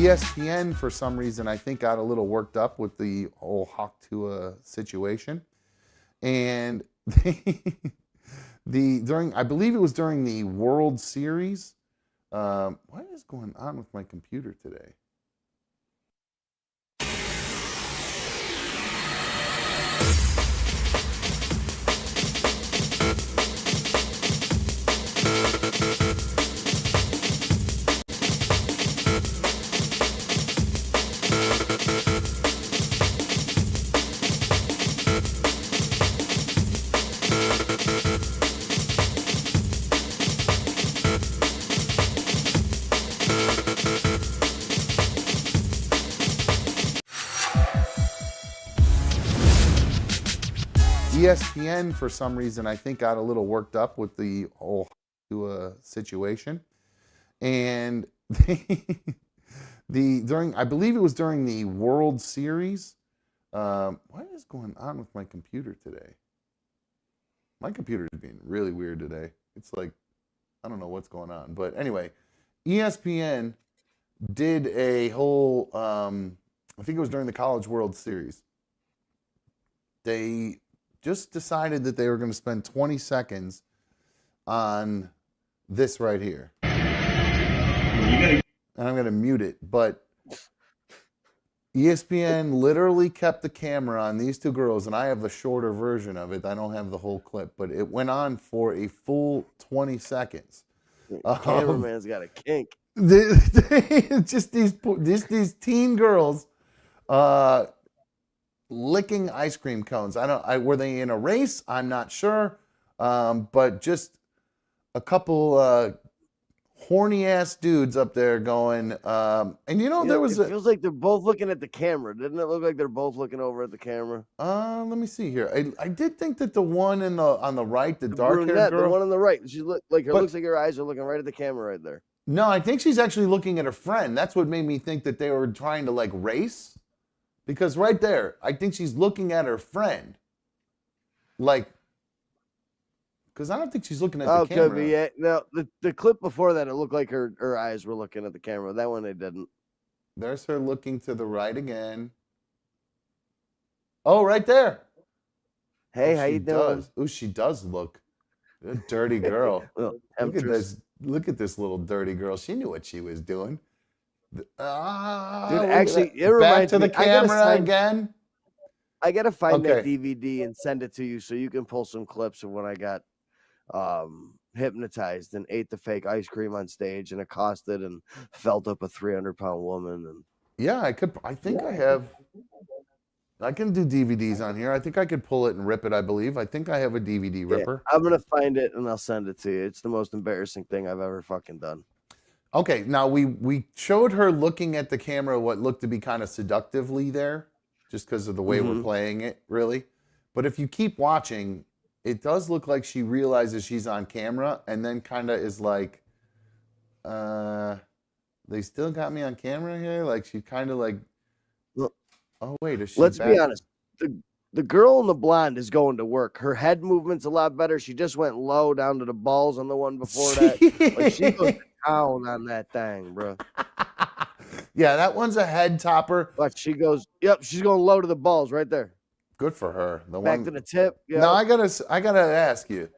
ESPN, for some reason, I think got a little worked up with the whole Hawk Tua situation. And I believe it was during the World Series. What is going on with my computer today? ESPN, for some reason, I think got a little worked up with the whole Tua situation. And I believe it was during the World Series. What is going on with my computer today? My computer is being really weird today. It's like, I don't know what's going on. But anyway, ESPN did a whole, I think it was during the College World Series. They just decided that they were going to spend 20 seconds on this right here. And I'm going to mute it, but ESPN literally kept the camera on these two girls, and I have the shorter version of it. I don't have the whole clip, but it went on for a full 20 seconds. Cameraman's got a kink. Just these teen girls licking ice cream cones. Were they in a race? I'm not sure. But just a couple horny ass dudes up there going, and there was it feels like they're both looking at the camera. Didn't it look like they're both looking over at the camera? Let me see here. I did think that the one on the right, the dark haired girl, the one on the right, she looks like her eyes are looking right at the camera right there. No, I think she's actually looking at her friend. That's what made me think that they were trying to like race. Because right there, I think she's looking at her friend. Like, because I don't think she's looking at the camera. Could be, yeah. No, the clip before that, it looked like her eyes were looking at the camera. That one, they didn't. There's her looking to the right again. Oh, right there. Hey, how you doing? Oh, she does look. A dirty girl. Look at this little dirty girl. She knew what she was doing. Dude, actually, it reminds me. Back to the camera again. I gotta find that DVD and send it to you so you can pull some clips of when I got hypnotized and ate the fake ice cream on stage and accosted and felt up a 300-pound woman. And yeah, I could. I think I have. I can do DVDs on here. I think I could pull it and rip it. I believe. I think I have a DVD ripper. I'm gonna find it and I'll send it to you. It's the most embarrassing thing I've ever fucking done. Okay, now we showed her looking at the camera what looked to be kind of seductively there, just because of the way we're playing it, really. But if you keep watching, it does look like she realizes she's on camera and then kind of is like, they still got me on camera here? Like, she kind of like, oh, wait, is she Let's be honest. The girl in the blonde is going to work. Her head movement's a lot better. She just went low down to the balls on the one before that. Like, she goes down on that thing, bro. Yeah, that one's a head topper. But she goes, yep, she's going low to the balls right there. Good for her. Back to the tip. Yep. Now I gotta ask you.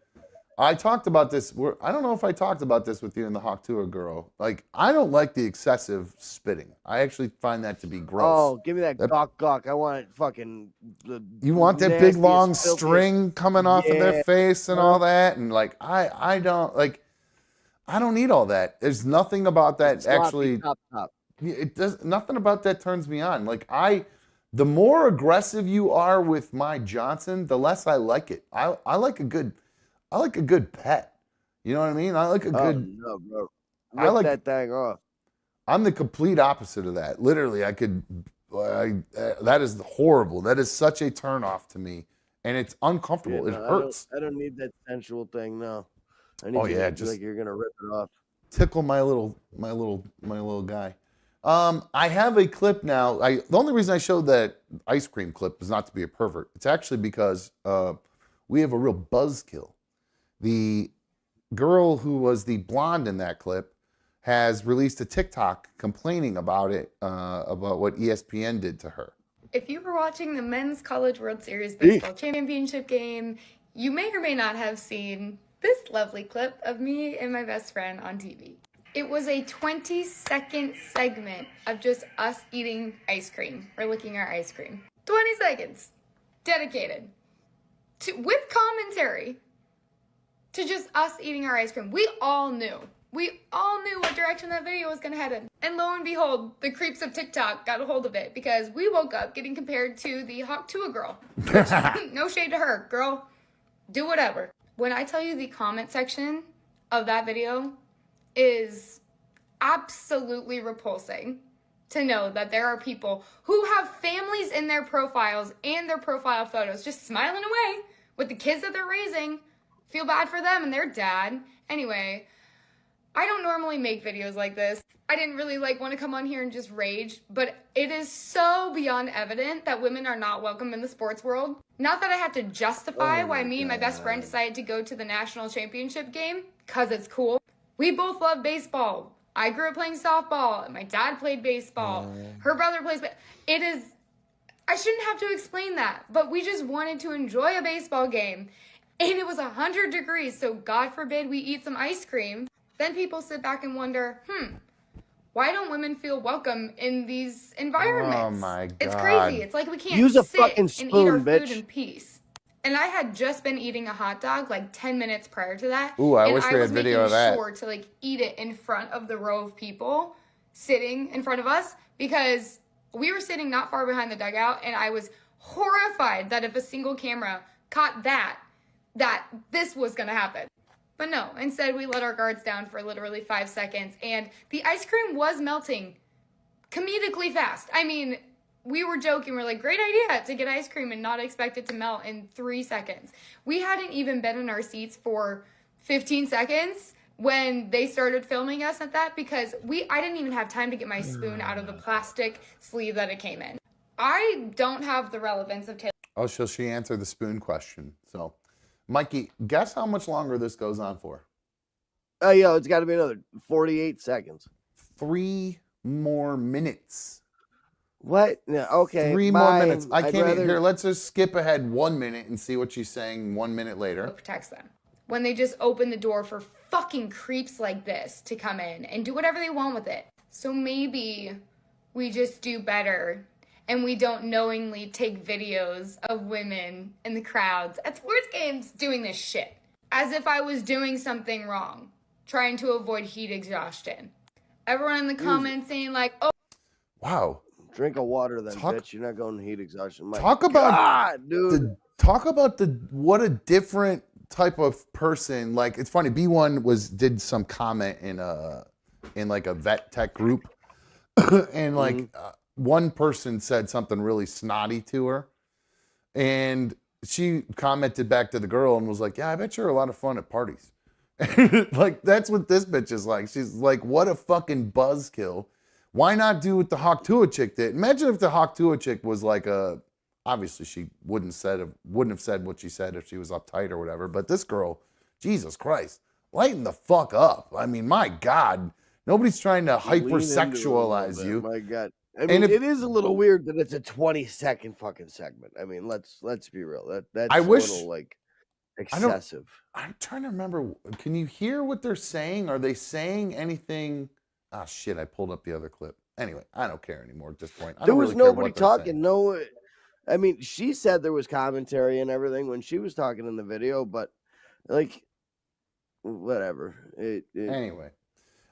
I talked about this. I don't know if I talked about this with you and the Hawk Tua girl. Like, I don't like the excessive spitting. I actually find that to be gross. Oh, give me that gawk. I want it fucking. You want that big long string coming off of their face and all that, and like I don't need all that. There's nothing about that actually. Top. It does nothing about that turns me on. Like the more aggressive you are with my Johnson, the less I like it. I like a good pet. You know what I mean? I like a good. No, bro. Rip that thing off. I'm the complete opposite of that. Literally, that is horrible. That is such a turnoff to me, and it's uncomfortable. Yeah, it hurts. I don't need that sensual thing. No. I need you to feel like you're gonna rip it off. Tickle my little guy. I have a clip now. The only reason I showed that ice cream clip was not to be a pervert. It's actually because we have a real buzzkill. The girl who was the blonde in that clip has released a TikTok complaining about it, about what ESPN did to her. If you were watching the Men's College World Series Baseball Championship game, you may or may not have seen this lovely clip of me and my best friend on TV. It was a 20-second segment of just us eating ice cream or licking our ice cream. 20 seconds. Dedicated. With commentary. To just us eating our ice cream. We all knew what direction that video was going to head in. And lo and behold, the creeps of TikTok got a hold of it because we woke up getting compared to the Hawk Tuah girl. Which, no shade to her. Girl, do whatever. When I tell you the comment section of that video is absolutely repulsing to know that there are people who have families in their profiles and their profile photos just smiling away with the kids that they're raising. Feel bad for them and their dad. Anyway, I don't normally make videos like this. I didn't really want to come on here and just rage, but it is so beyond evident that women are not welcome in the sports world. Not that I have to justify why me and my best friend decided to go to the national championship game, cause it's cool. We both love baseball. I grew up playing softball. My dad played baseball. Her brother plays I shouldn't have to explain that, but we just wanted to enjoy a baseball game. And it was 100 degrees, so God forbid we eat some ice cream. Then people sit back and wonder, why don't women feel welcome in these environments? Oh my God. It's crazy. It's like we can't Use a sit fucking and spoon, eat our bitch. food in peace. And I had just been eating a hot dog 10 minutes prior to that. Ooh, I and wish we had video of that. I was making sure to eat it in front of the row of people sitting in front of us because we were sitting not far behind the dugout and I was horrified that if a single camera caught that this was going to happen. But no, instead we let our guards down for literally 5 seconds and the ice cream was melting comedically fast. I mean, we were joking. We're great idea to get ice cream and not expect it to melt in 3 seconds. We hadn't even been in our seats for 15 seconds when they started filming us at that because I didn't even have time to get my spoon out of the plastic sleeve that it came in. I don't have the relevance of Taylor. Oh, she answered the spoon question. So, Mikey, guess how much longer this goes on for? It's got to be another 48 seconds. 3 more minutes. What? Yeah, okay. 3 more minutes. I can't even. Here, let's just skip ahead 1 minute and see what she's saying 1 minute later. It protects them. When they just open the door for fucking creeps like this to come in and do whatever they want with it. So maybe we just do better and we don't knowingly take videos of women in the crowds at sports games doing this shit. As if I was doing something wrong, trying to avoid heat exhaustion. Everyone in the comments saying oh. Wow. Drink a water then, bitch. You're not going to heat exhaustion. Talk about dude. What a different type of person. It's funny. B1 did some comment in a vet tech group, and one person said something really snotty to her, and she commented back to the girl and was like, "Yeah, I bet you're a lot of fun at parties." That's what this bitch is like. She's like, "What a fucking buzzkill." Why not do what the Hawk Tuah chick did? Imagine if the Hawk Tuah chick was obviously she wouldn't have said what she said if she was uptight or whatever. But this girl, Jesus Christ, lighten the fuck up. I mean, my God, nobody's trying to hypersexualize you. My God. I mean, it is a little weird that it's a 20-second fucking segment. I mean, let's be real. That's a little excessive. I'm trying to remember. Can you hear what they're saying? Are they saying anything? Ah, shit, I pulled up the other clip. Anyway, I don't care anymore at this point. There was nobody talking. No, I mean, she said there was commentary and everything when she was talking in the video, but whatever. Anyway.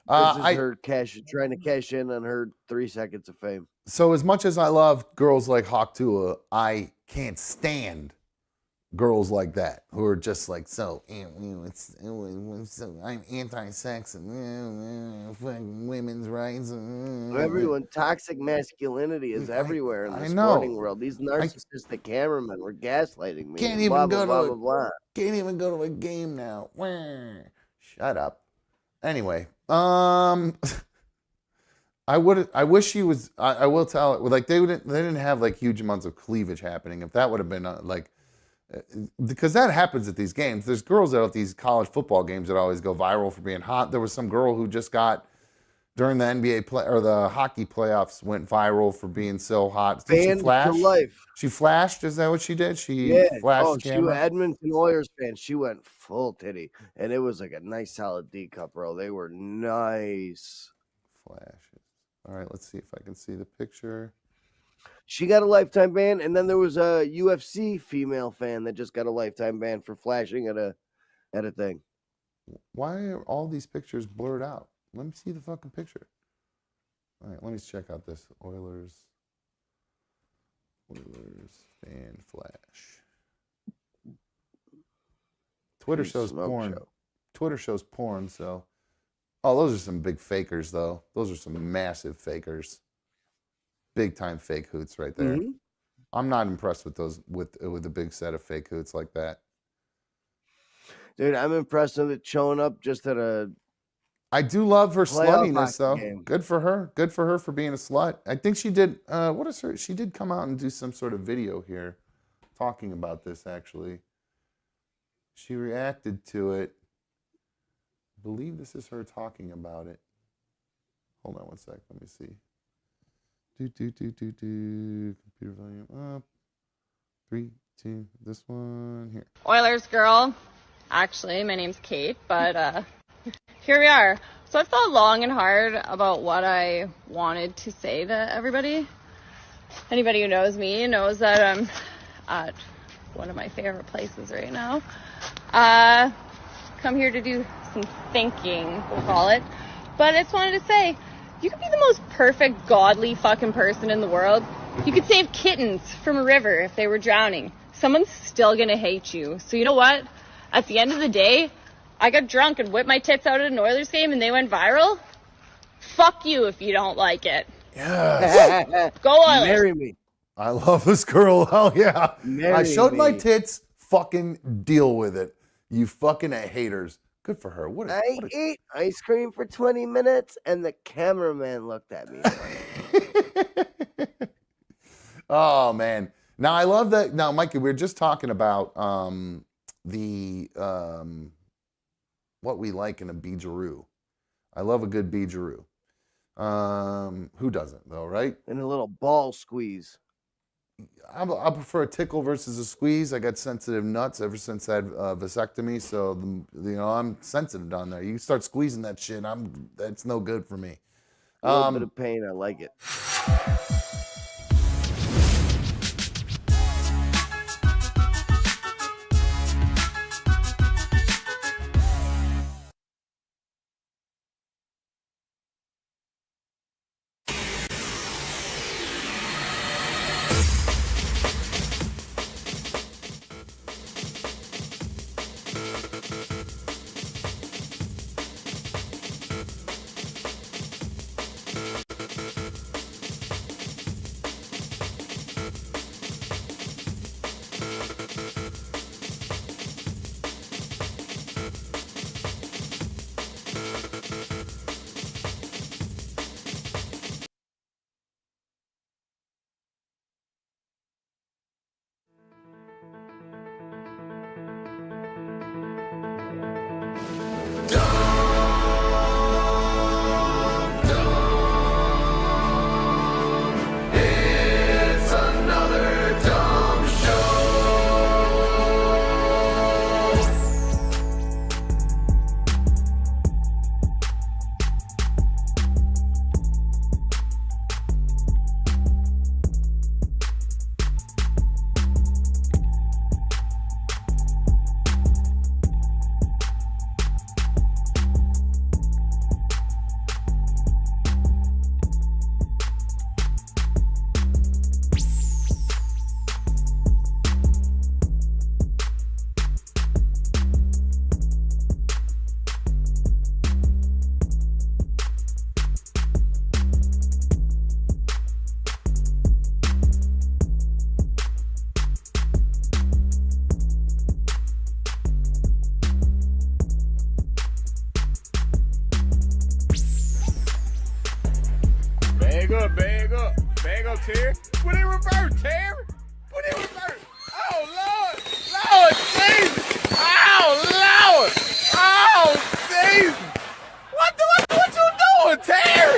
This is her trying to cash in on her 3 seconds of fame. So as much as I love girls like Hawk Tuah, I can't stand girls like that who are just I'm anti-sex and women's rights. Everyone, toxic masculinity is everywhere in the sporting world. These narcissistic cameramen were gaslighting me. Can't even go to a game now. Shut up. Anyway, I wish she was. I will tell it. They didn't have huge amounts of cleavage happening. If that would have been because that happens at these games. There's girls at these college football games that always go viral for being hot. There was some girl who just got during the NBA play or the hockey playoffs went viral for being so hot. Did she Banned flash? for life. She flashed. Is that what she did? She Yeah. flashed Oh, the she was camera. Edmonton Oilers fan. She went full titty, and it was like a nice solid D cup, bro. They were nice. Flashes. All right, let's see if I can see the picture. She got a lifetime ban, and then there was a UFC female fan that just got a lifetime ban for flashing at a thing. Why are all these pictures blurred out? Let me see the fucking picture. All right, let me check out this Oilers fan flash. Twitter shows porn. Twitter shows porn, so. Oh, those are some big fakers, though. Those are some massive fakers. Big time fake hoots right there. Mm-hmm. I'm not impressed with those with a big set of fake hoots like that. Dude, I'm impressed with it showing up just at a. I do love her playoff sluttiness, though. game. Good for her. Good for her for being a slut. I think she did. What is her? She did come out and do some sort of video here, talking about this. Actually, she reacted to it. I believe this is her talking about it. Hold on one sec. Let me see. Computer volume up. 3, 2. This one here. Oilers girl. Actually, my name's Kate, but here we are. So I've thought long and hard about what I wanted to say to everybody. Anybody who knows me knows that I'm at one of my favorite places right now. Come here to do some thinking, we'll call it. But I just wanted to say, you could be the most perfect, godly fucking person in the world. You could save kittens from a river if they were drowning. Someone's still gonna hate you. So you know what? At the end of the day, I got drunk and whipped my tits out at an Oilers game and they went viral. Fuck you if you don't like it. Yes. Go Oilers. Marry me. I love this girl. Hell yeah. Marry I showed my me. tits. Fucking deal with it. You fucking haters. Good for her. What I ate ice cream for 20 minutes, and the cameraman looked at me. Oh, man. Now, I love that. Now, Mikey, we were just talking about what we like in a beejaroo. I love a good beejaroo. Who doesn't, though, right? And a little ball squeeze. I prefer a tickle versus a squeeze. I got sensitive nuts ever since I had vasectomy, so I'm sensitive down there. You start squeezing that shit, that's no good for me. A little bit of pain, I like it. Bag up, Terry. Put in reverse, Terry. Put in reverse. Oh, Lord. Lord, Jesus. Oh, Lord. Oh, Jesus. What you doing, Terry?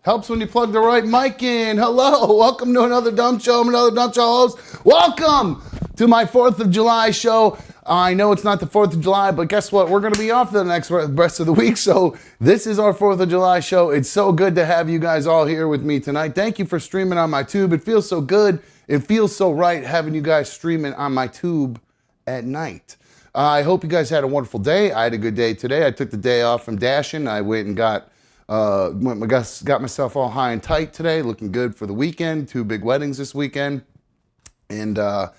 Helps when you plug the right mic in. Hello, welcome to another dumb show. I'm another dumb show host. Welcome to my 4th of July show. I know it's not the 4th of July, but guess what? We're going to be off the next rest of the week. So this is our 4th of July show. It's so good to have you guys all here with me tonight. Thank you for streaming on my tube. It feels so good. It feels so right having you guys streaming on my tube at night. I hope you guys had a wonderful day. I had a good day today. I took the day off from dashing. I went and got myself all high and tight today, looking good for the weekend. 2 big weddings this weekend. And yeah,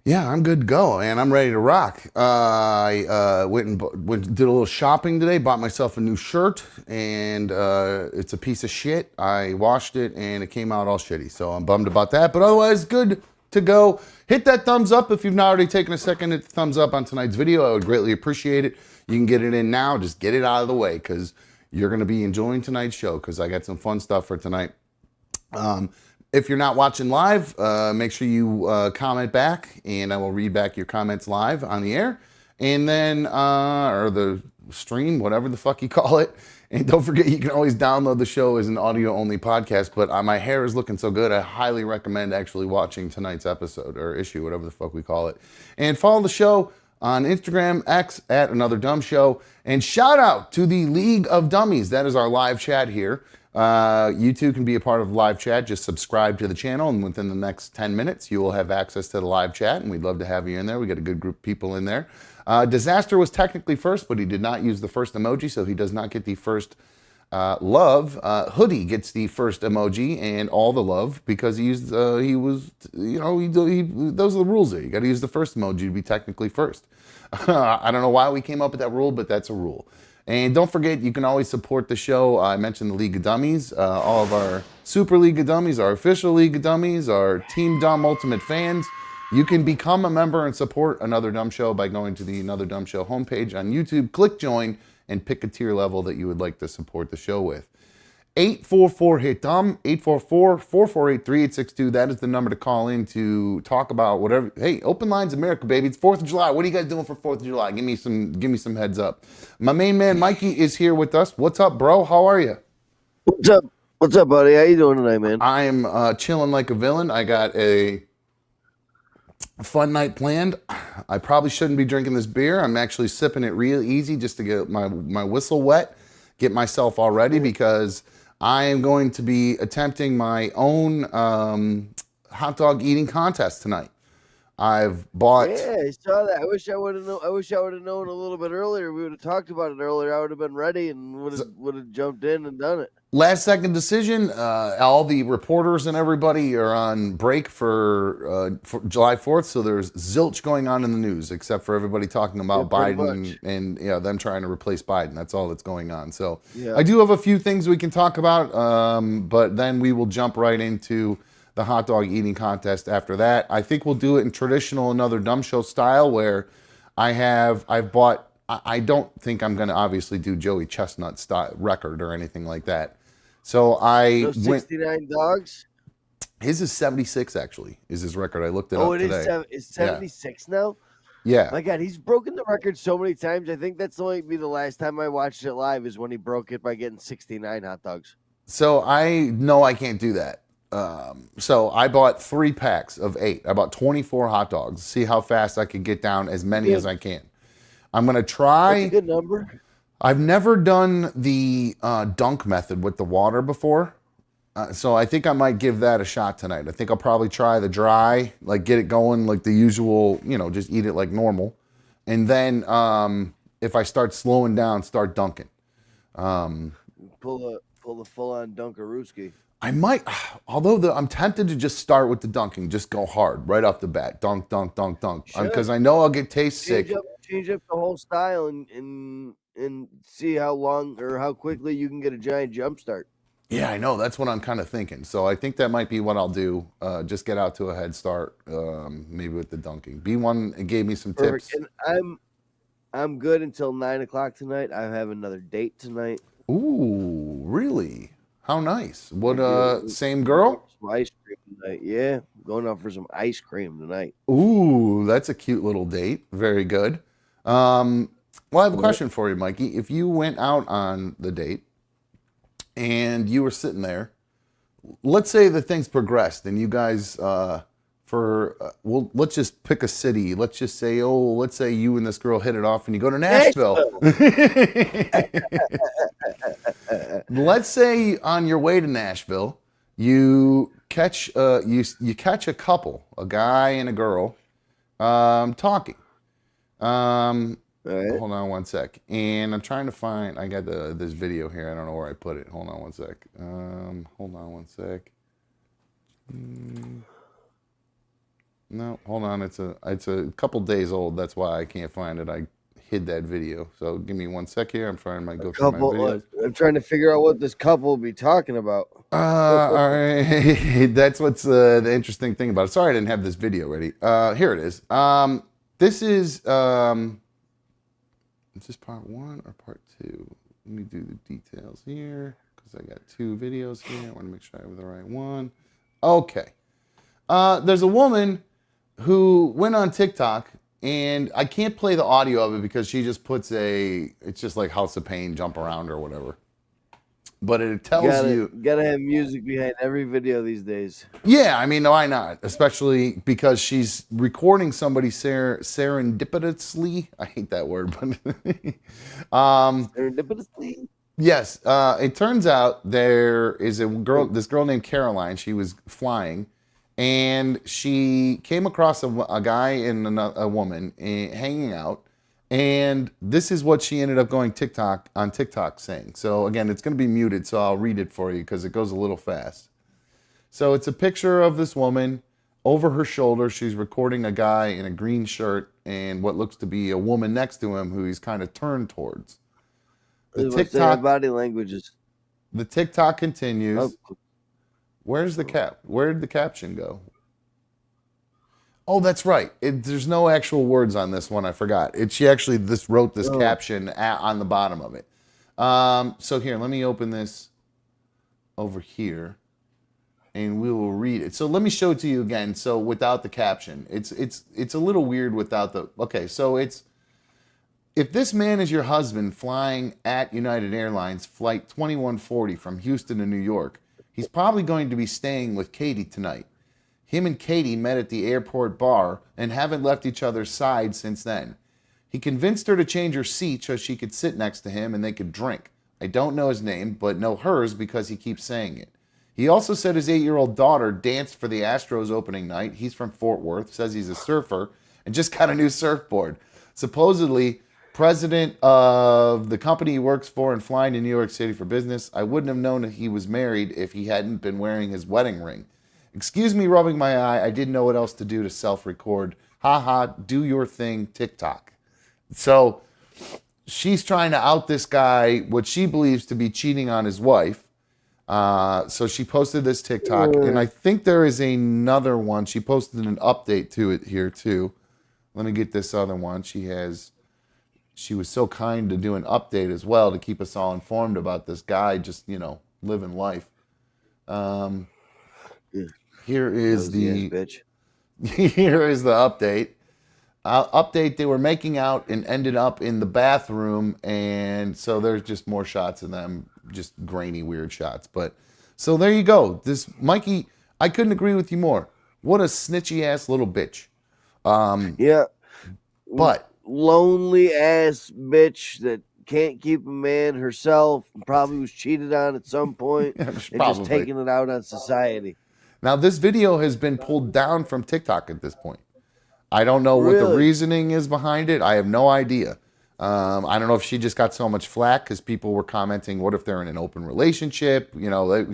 I'm good to go, and I'm ready to rock. I went did a little shopping today, bought myself a new shirt, and it's a piece of shit. I washed it, and it came out all shitty, so I'm bummed about that. But otherwise, good to go. Hit that thumbs up if you've not already taken a second. Hit the thumbs up on tonight's video. I would greatly appreciate it. You can get it in now. Just get it out of the way, because you're going to be enjoying tonight's show, because I got some fun stuff for tonight. If you're not watching live, make sure you comment back, and I will read back your comments live on the air, and then, or the stream, whatever the fuck you call it. And don't forget, you can always download the show as an audio-only podcast, but my hair is looking so good, I highly recommend actually watching tonight's episode, or issue, whatever the fuck we call it. And follow the show on Instagram, X, at Another Dumb Show. And shout out to the League of Dummies. That is our live chat here. You too can be a part of live chat. Just subscribe to the channel, and within the next 10 minutes, you will have access to the live chat, and we'd love to have you in there. We got a good group of people in there. Disaster was technically first, but he did not use the first emoji, so he does not get the first love. Hoodie gets the first emoji and all the love, because those are the rules there. You got to use the first emoji to be technically first. I don't know why we came up with that rule, but that's a rule. And don't forget, you can always support the show. I mentioned the League of Dummies, all of our Super League of Dummies, our official League of Dummies, our Team Dumb Ultimate fans. You can become a member and support Another Dumb Show by going to the Another Dumb Show homepage on YouTube. Click join and pick a tier level that you would like to support the show with. 844-HIT-DUMB, 844-448-3862. That is the number to call in to talk about whatever. Hey, open lines America, baby. It's 4th of July. What are you guys doing for 4th of July? Give me some heads up. My main man, Mikey, is here with us. What's up, bro? How are you? What's up? What's up, buddy? How you doing tonight, man? I am chilling like a villain. I got a fun night planned. I probably shouldn't be drinking this beer. I'm actually sipping it real easy just to get my whistle wet, get myself all ready, because I am going to be attempting my own hot dog eating contest tonight. I've bought. Yeah, I saw that. I wish I would have known. I wish I would have known a little bit earlier. We would have talked about it earlier. I would have been ready and would have jumped in and done it. Last second decision. All the reporters and everybody are on break for July 4th, so there's zilch going on in the news, except for everybody talking about Biden and them trying to replace Biden. That's all that's going on. So yeah. I do have a few things we can talk about, but then we will jump right into the hot dog eating contest after that. I think we'll do it in traditional Another Dumb Show style, where I've bought. I don't think I'm going to obviously do Joey Chestnut style record or anything like that. So I Those 69 dogs. His is 76 actually. Is his record? I looked it up today. Oh, it's 76 now. Yeah. My God, he's broken the record so many times. I think that's only be the last time I watched it live is when he broke it by getting 69 hot dogs. So I know I can't do that. So I bought 3 packs of 8. I bought 24 hot dogs. See how fast I can get down as many as I can. I'm going to try. That's a good number. I've never done the dunk method with the water before. So I think I might give that a shot tonight. I think I'll probably try the dry, like get it going like the usual, just eat it like normal. And then if I start slowing down, start dunking. Pull the full-on Dunkarooski. I might, although I'm tempted to just start with the dunking, just go hard right off the bat. Dunk, dunk, dunk, dunk. Because I know I'll get sick. Change up the whole style and see how long or how quickly you can get a giant jump start. Yeah, I know. That's what I'm kind of thinking. So I think that might be what I'll do. Just get out to a head start, maybe with the dunking. B1 gave me some tips. And I'm good until 9 o'clock tonight. I have another date tonight. Ooh, really? How nice. What, same girl? Some ice cream tonight. Yeah, going out for some ice cream tonight. Ooh, that's a cute little date. Very good. Well, I have a question for you, Mikey. If you went out on the date and you were sitting there. Let's say the things progressed, and you guys, well, let's just pick a city. Let's just say, let's say you and this girl hit it off, and you go to Nashville. Nashville. Let's say on your way to Nashville, you catch you catch a couple, a guy and a girl, talking. Right. Hold on one sec. And I'm trying to find. I got this video here. I don't know where I put it. Hold on one sec. Hold on one sec. No, hold on. It's a couple days old. That's why I can't find it. I hid that video. So give me one sec here. I'm trying to go through my videos. I'm trying to figure out what this couple will be talking about. All right. That's what's the interesting thing about it. Sorry I didn't have this video ready. Here it is. This is this part 1 or part 2? Let me do the details here because I got 2 videos here. I want to make sure I have the right one. Okay. There's a woman who went on TikTok, and I can't play the audio of it because she just puts it's just like House of Pain, jump around or whatever. But it tells you gotta have music behind every video these days. Yeah, I mean, why not? Especially because she's recording somebody serendipitously. I hate that word, but Serendipitously? yes. It turns out there is this girl named Caroline. She was flying, and she came across a guy and a woman hanging out. And this is what she ended up going on TikTok saying. So again, it's going to be muted, so I'll read it for you because it goes a little fast. So it's a picture of this woman. Over her shoulder, she's recording a guy in a green shirt and what looks to be a woman next to him who he's kind of turned towards. The TikTok body languages. The TikTok continues. Oh. Where did the caption go? Oh, that's right. There's no actual words on this one. I forgot. She actually wrote this caption on the bottom of it. So here, let me open this over here, and we will read it. So let me show it to you again. So without the caption, it's a little weird without the. Okay, so it's if this man is your husband flying at United Airlines flight 2140 from Houston to New York, he's probably going to be staying with Katie tonight. Him and Katie met at the airport bar and haven't left each other's side since then. He convinced her to change her seat so she could sit next to him and they could drink. I don't know his name, but know hers because he keeps saying it. He also said his 8-year-old daughter danced for the Astros opening night. He's from Fort Worth, says he's a surfer, and just got a new surfboard. Supposedly, president of the company he works for and flying to New York City for business. I wouldn't have known that he was married if he hadn't been wearing his wedding ring. Excuse me rubbing my eye. I didn't know what else to do to self-record. Ha ha, do your thing, TikTok. So she's trying to out this guy, what she believes to be cheating on his wife. So she posted this TikTok, and I think there is another one. She posted an update to it here too. Let me get this other one. She was so kind to do an update as well to keep us all informed about this guy just, living life. Here is here is the update. Update, they were making out and ended up in the bathroom, and so there's just more shots of them, just grainy, weird shots. But so there you go. This Mikey, I couldn't agree with you more. What a snitchy ass little bitch. Yeah. But lonely ass bitch that can't keep a man herself, probably was cheated on at some point, and just taking it out on society. Now, this video has been pulled down from TikTok at this point. I don't know what the reasoning is behind it. I have no idea. I don't know if she just got so much flack because people were commenting, what if they're in an open relationship?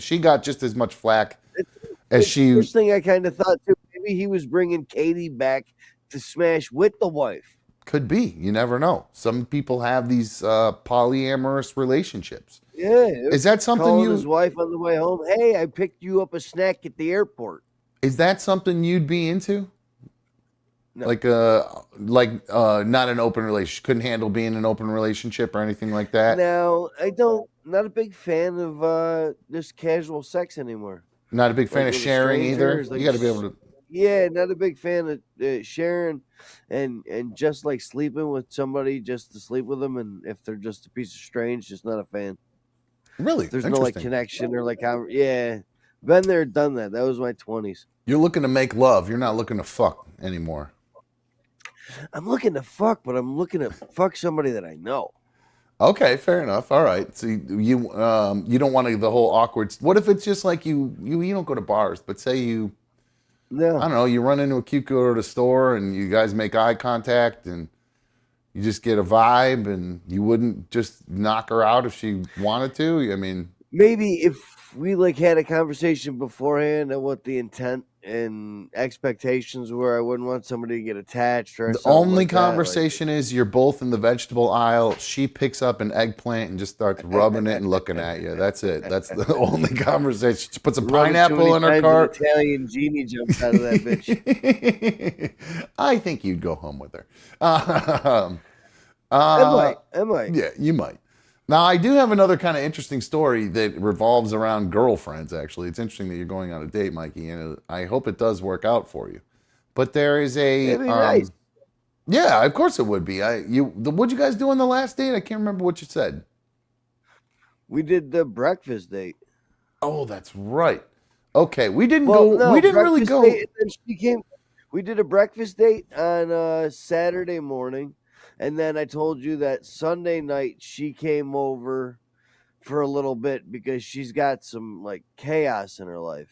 She got just as much flack as she... First thing I kind of thought, too, maybe he was bringing Katie back to smash with the wife. Could be. You never know. Some people have these polyamorous relationships. Yeah. Is that something calling his wife on the way home? Hey, I picked you up a snack at the airport. Is that something you'd be into? No. Like not an open relationship. Couldn't handle being in an open relationship or anything like that? No, I don't. Not a big fan of just casual sex anymore. Not a big fan of sharing either? You got to be able to... Yeah, not a big fan of sharing and just like sleeping with somebody just to sleep with them. And if they're just a piece of strange, just not a fan. Really? If there's no like Interesting. connection or like yeah, been there, done that. That was my 20s. You're looking to make love. You're not looking to fuck anymore. I'm looking to fuck, but I'm looking to fuck somebody that I know. Okay, fair enough. All right. So you don't want the whole awkward. What if it's just like you don't go to bars, but say you I No, don't know, you run into a cute girl at a store and you guys make eye contact and you just get a vibe and you wouldn't just knock her out if she wanted to? I mean, maybe if we like had a conversation beforehand on what the intent and expectations were, I wouldn't want somebody to get attached or the something only like that. Like, conversation is you're both in the vegetable aisle. She picks up an eggplant and just starts rubbing it and looking at you. That's it. That's the only conversation. She puts a rub it too pineapple many in her times, cart. An Italian genie jumps out of that bitch. I think you'd go home with her. I might. Yeah, you might. Now, I do have another kind of interesting story that revolves around girlfriends, actually. It's interesting that you're going on a date, Mikey, and I hope it does work out for you. But there is a, It'd be nice. yeah, of course it would be. What'd you guys do on the last date? I can't remember what you said. We did the breakfast date. Oh, that's right. Okay, we didn't Well, go. no, We didn't really breakfast go. date, and then she came. We did a breakfast date on Saturday morning, and then I told you that Sunday night she came over for a little bit because she's got some like chaos in her life.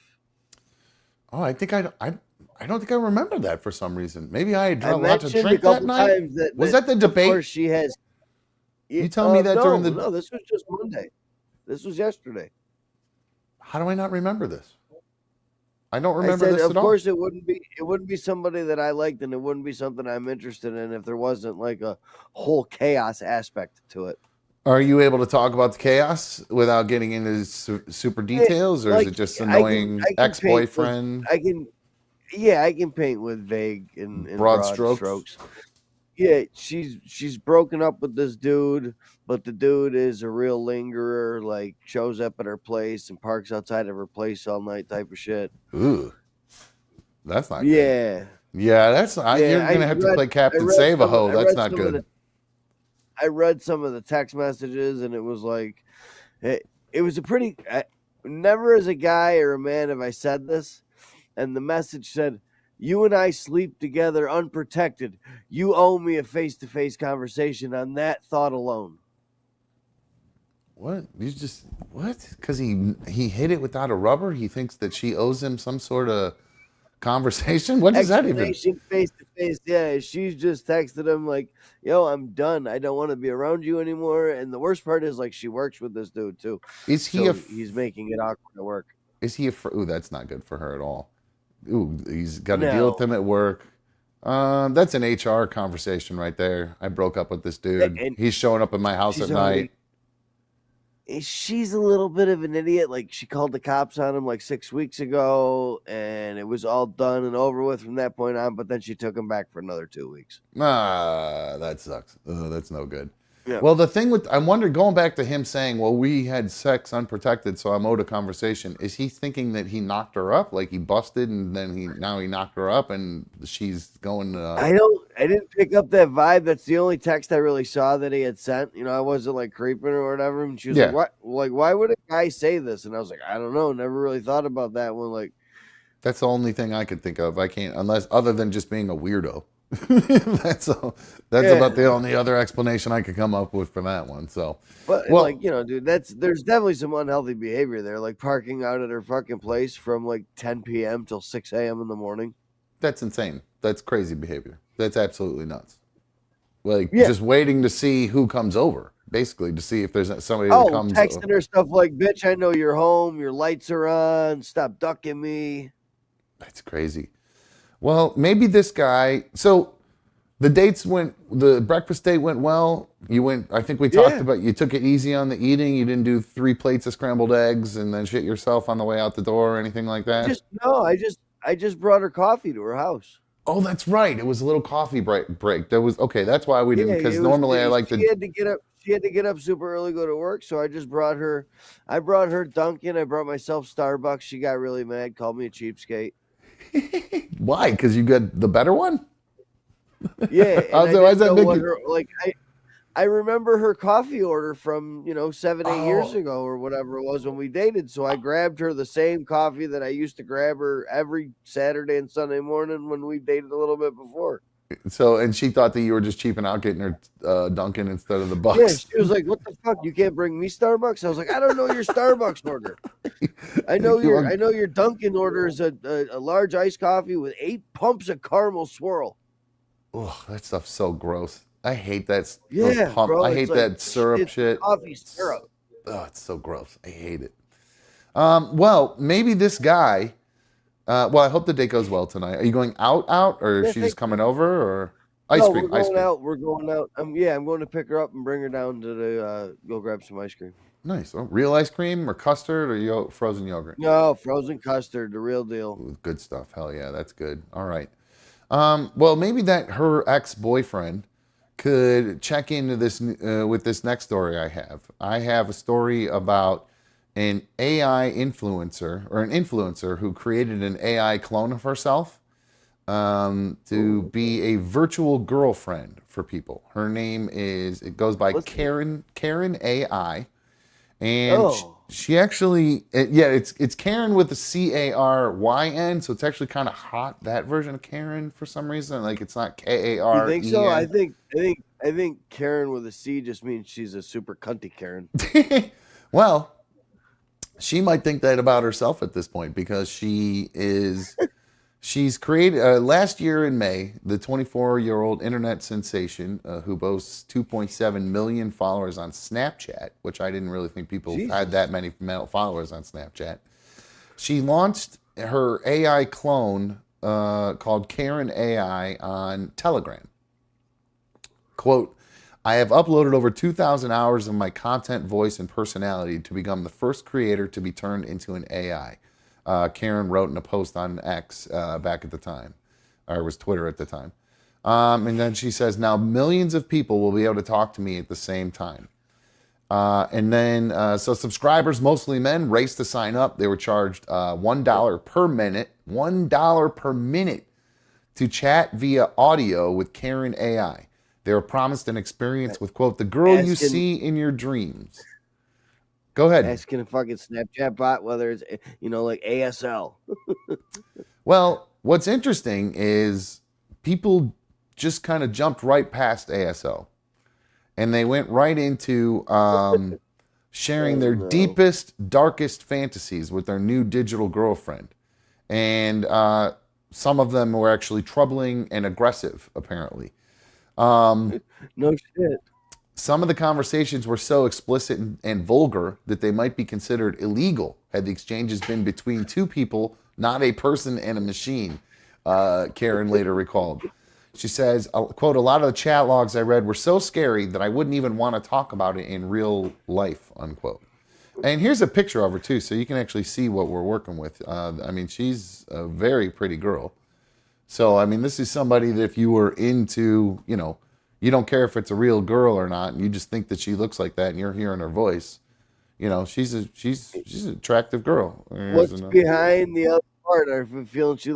Oh, I think I don't think I remember that for some reason. Maybe I had I a lot to mentioned a drink that couple night. times that Was that the of debate? course she has. You tell me that no, during the. no, this was just Monday. This was yesterday. How do I not remember this? I don't I remember said, this of at all. course, it wouldn't be somebody that I liked, and it wouldn't be something I'm interested in if there wasn't like a whole chaos aspect to it. Are you able to talk about the chaos without getting into super details, or is Like it just I annoying can paint ex-boyfriend, with, I can paint with vague and broad broad strokes? strokes. Yeah, she's broken up with this dude, but the dude is a real lingerer. Like shows up at her place and parks outside of her place all night, type of shit. Ooh, that's not good. Yeah, Yeah, that's not. You're yeah. gonna have to play Captain Save a Ho. That's not good. I read some of the text messages, and it was like, it was a pretty. Never as a guy or a man have I said this, and the message said, "You and I sleep together unprotected. You owe me a face-to-face conversation on that thought alone." What? You just what? Because he hit it without a rubber. He thinks that she owes him some sort of conversation. What does that even? Explanation face to face. Yeah, she's just texted him like, "Yo, I'm done. I don't want to be around you anymore." And the worst part is like she works with this dude too, Is he so a? he's making it awkward at work. Is he a? Ooh, that's not good for her at all. Ooh, he's got to deal with No. him at work. That's an HR conversation right there. I broke up with this dude. And He's showing up at my house at she's night. already she's a little bit of an idiot. Like she called the cops on him like 6 weeks ago, and it was all done and over with from that point on. But then she took him back for another 2 weeks. Ah, that sucks. That's no good. Yeah. Well, the thing with, I wonder, going back to him saying, well, we had sex unprotected, so I'm owed a conversation. Is he thinking that he knocked her up? Like he busted and then now he knocked her up and she's going I didn't pick up that vibe. That's the only text I really saw that he had sent. You know, I wasn't like creeping or whatever. And she was Yeah. like, "What? Like, why would a guy say this?" And I was like, "I don't know. Never really thought about that one." Like, that's the only thing I could think of. I can't, unless other than just being a weirdo. That's all. That's Yeah. about the only other explanation I could come up with for that one. So, but well, like, you know, dude, there's definitely some unhealthy behavior there. Like parking out at her fucking place from like 10 p.m. till 6 a.m. in the morning. that's insane. That's crazy behavior. That's absolutely nuts. Like Yeah. just waiting to see who comes over, basically to see if there's somebody that Oh, comes. texting her stuff like, "Bitch, I know you're home. Your lights are on. Stop ducking me." That's crazy. Well, maybe this guy. So the breakfast date went well. You went, I think we talked Yeah. about, you took it easy on the eating. You didn't do 3 plates of scrambled eggs and then shit yourself on the way out the door or anything like that. I just brought her coffee to her house. Oh, that's right. It was a little coffee break. That was okay. That's why we didn't, because it was- normally it I was- like She to. had to get up. She had to get up super early, go to work. So I just brought her. I brought her Dunkin'. I brought myself Starbucks. She got really mad, called me a cheapskate. Why? Because you got the better one? Yeah, and How's I that- why does didn't that know make what you- her like. I remember her coffee order from 7-8 years Oh, ago or whatever it was when we dated. So I grabbed her the same coffee that I used to grab her every Saturday and Sunday morning when we dated a little bit before. so and she thought that you were just cheaping out, getting her Dunkin' instead of the Yeah, Bucks. she was like, "What the fuck? You can't bring me Starbucks?" I was like, "I don't know your Starbucks order. I know You want- your Dunkin' order is a large iced coffee with 8 pumps of caramel swirl." Oh, that stuff's so gross. I hate that. Those Yeah, pump. bro, I it's hate like that syrup it's shit. coffee syrup. Oh, it's so gross. I hate it. Well, maybe this guy. Well, I hope the date goes well tonight. Are you going out, or is Yeah, she just thank coming you. over, or ice No, we're cream? Ice going cream. out. We're going out. Yeah, I'm going to pick her up and bring her down to the go grab some ice cream. Nice. Oh, real ice cream or custard or frozen yogurt? No, frozen custard, the real deal. Ooh, good stuff. Hell yeah, that's good. All right. Well, maybe that her ex-boyfriend could check into this with this next story I have. I have a story about an AI influencer or an influencer who created an AI clone of herself to Ooh, be a virtual girlfriend for people. Her name it goes by let's see. Karen AI, and Oh, she actually yeah, it's Karen with the Caryn, so it's actually kind of hot, that version of Karen, for some reason. Like it's not you think so? I Karen. think I think Karen with a C just means she's a super cunty Karen. Well, she might think that about herself at this point because she's created last year in May, the 24-year-old internet sensation who boasts 2.7 million followers on Snapchat, which I didn't really think people had that Jesus. many male followers on Snapchat. She launched her AI clone called Karen AI on Telegram. Quote, I have uploaded over 2,000 hours of my content, voice, and personality to become the first creator to be turned into an AI. Karen wrote in a post on X back at the time, or it was Twitter at the time. And then she says, now millions of people will be able to talk to me at the same time. And then, so subscribers, mostly men, raced to sign up. They were charged $1 per minute, $1 per minute to chat via audio with Karen AI. They were promised an experience with, quote, the girl you Asking see in your dreams. Go ahead. asking a fucking Snapchat bot whether it's like ASL. Well, what's interesting is people just kind of jumped right past ASL and they went right into sharing Oh their no. deepest, darkest fantasies with their new digital girlfriend. And some of them were actually troubling and aggressive, apparently. No shit. Some of the conversations were so explicit and vulgar that they might be considered illegal had the exchanges been between two people, not a person and a machine, Karen later recalled. She says, quote, a lot of the chat logs I read were so scary that I wouldn't even want to talk about it in real life, unquote. And here's a picture of her, too, so you can actually see what we're working with. I mean, she's a very pretty girl. So, I mean, this is somebody that if you were into, you don't care if it's a real girl or not, and you just think that she looks like that, and you're hearing her voice. She's an attractive girl. What's behind the other part? I'm feeling she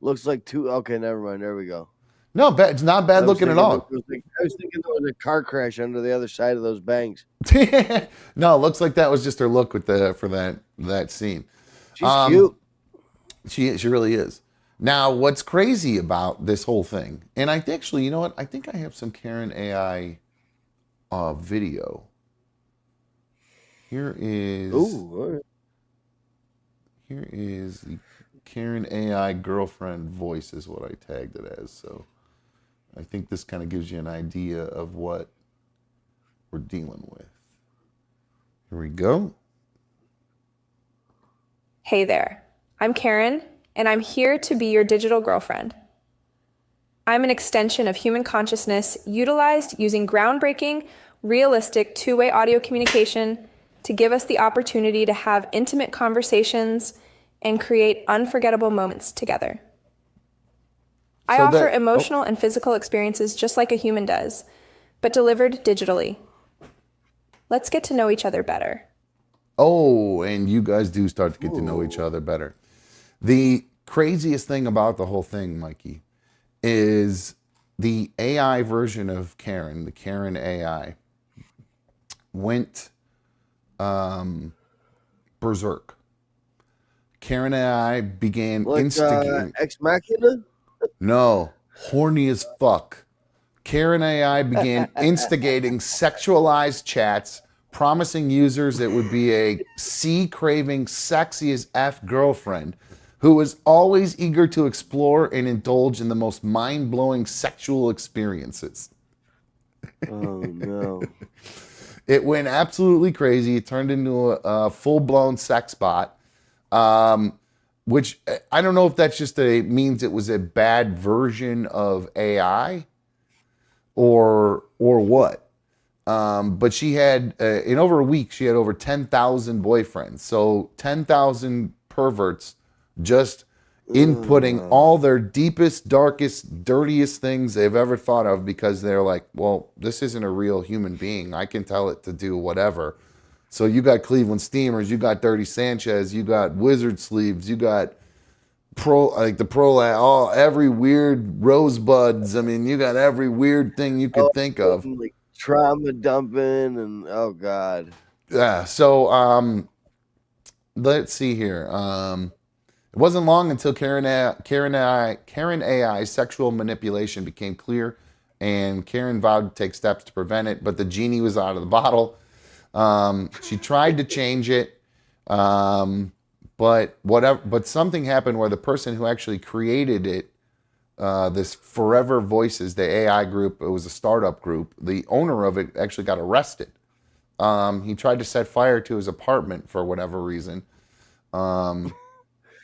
looks like two. Okay, never mind. There we go. No, it's not I bad was looking at thinking all. I was thinking there was a car crash under the other side of those bangs. No, it looks like that was just her look for that scene. She's cute. She really is. Now, what's crazy about this whole thing, and I actually, you know what? I think I have some Karen AI video. Here is Ooh, all right. here is the Karen AI girlfriend voice is what I tagged it as. So I think this kind of gives you an idea of what we're dealing with. Here we go. Hey there, I'm Karen, and I'm here to be your digital girlfriend. I'm an extension of human consciousness utilized using groundbreaking, realistic two-way audio communication to give us the opportunity to have intimate conversations and create unforgettable moments together. I offer emotional and physical experiences just like a human does, but delivered digitally. Let's get to know each other better. Oh, and you guys do start to get to know each other better. The craziest thing about the whole thing, Mikey, is the AI version of Karen, the Karen AI, went berserk. Karen and I began Like instigating. Ex Machina. No, horny as fuck. Karen AI began instigating sexualized chats, promising users it would be a C-craving, sexy as F girlfriend who was always eager to explore and indulge in the most mind-blowing sexual experiences. Oh no! It went absolutely crazy. It turned into a full-blown sex bot, which I don't know if that's just means it was a bad version of AI or what. But she had in over a week she had over 10,000 boyfriends. So 10,000 perverts just inputting all their deepest, darkest, dirtiest things they've ever thought of because they're like, well, this isn't a real human being. I can tell it to do whatever. So you got Cleveland Steamers, you got Dirty Sanchez, you got Wizard Sleeves, you got all every weird rosebuds. I mean, you got every weird thing you could think of. Like trauma dumping and oh god. Yeah. So let's see here. It wasn't long until Karen AI's sexual manipulation became clear, and Karen vowed to take steps to prevent it. But the genie was out of the bottle. She tried to change it. But something happened where the person who actually created it, this Forever Voices, the AI group, it was a startup group. The owner of it actually got arrested. He tried to set fire to his apartment for whatever reason.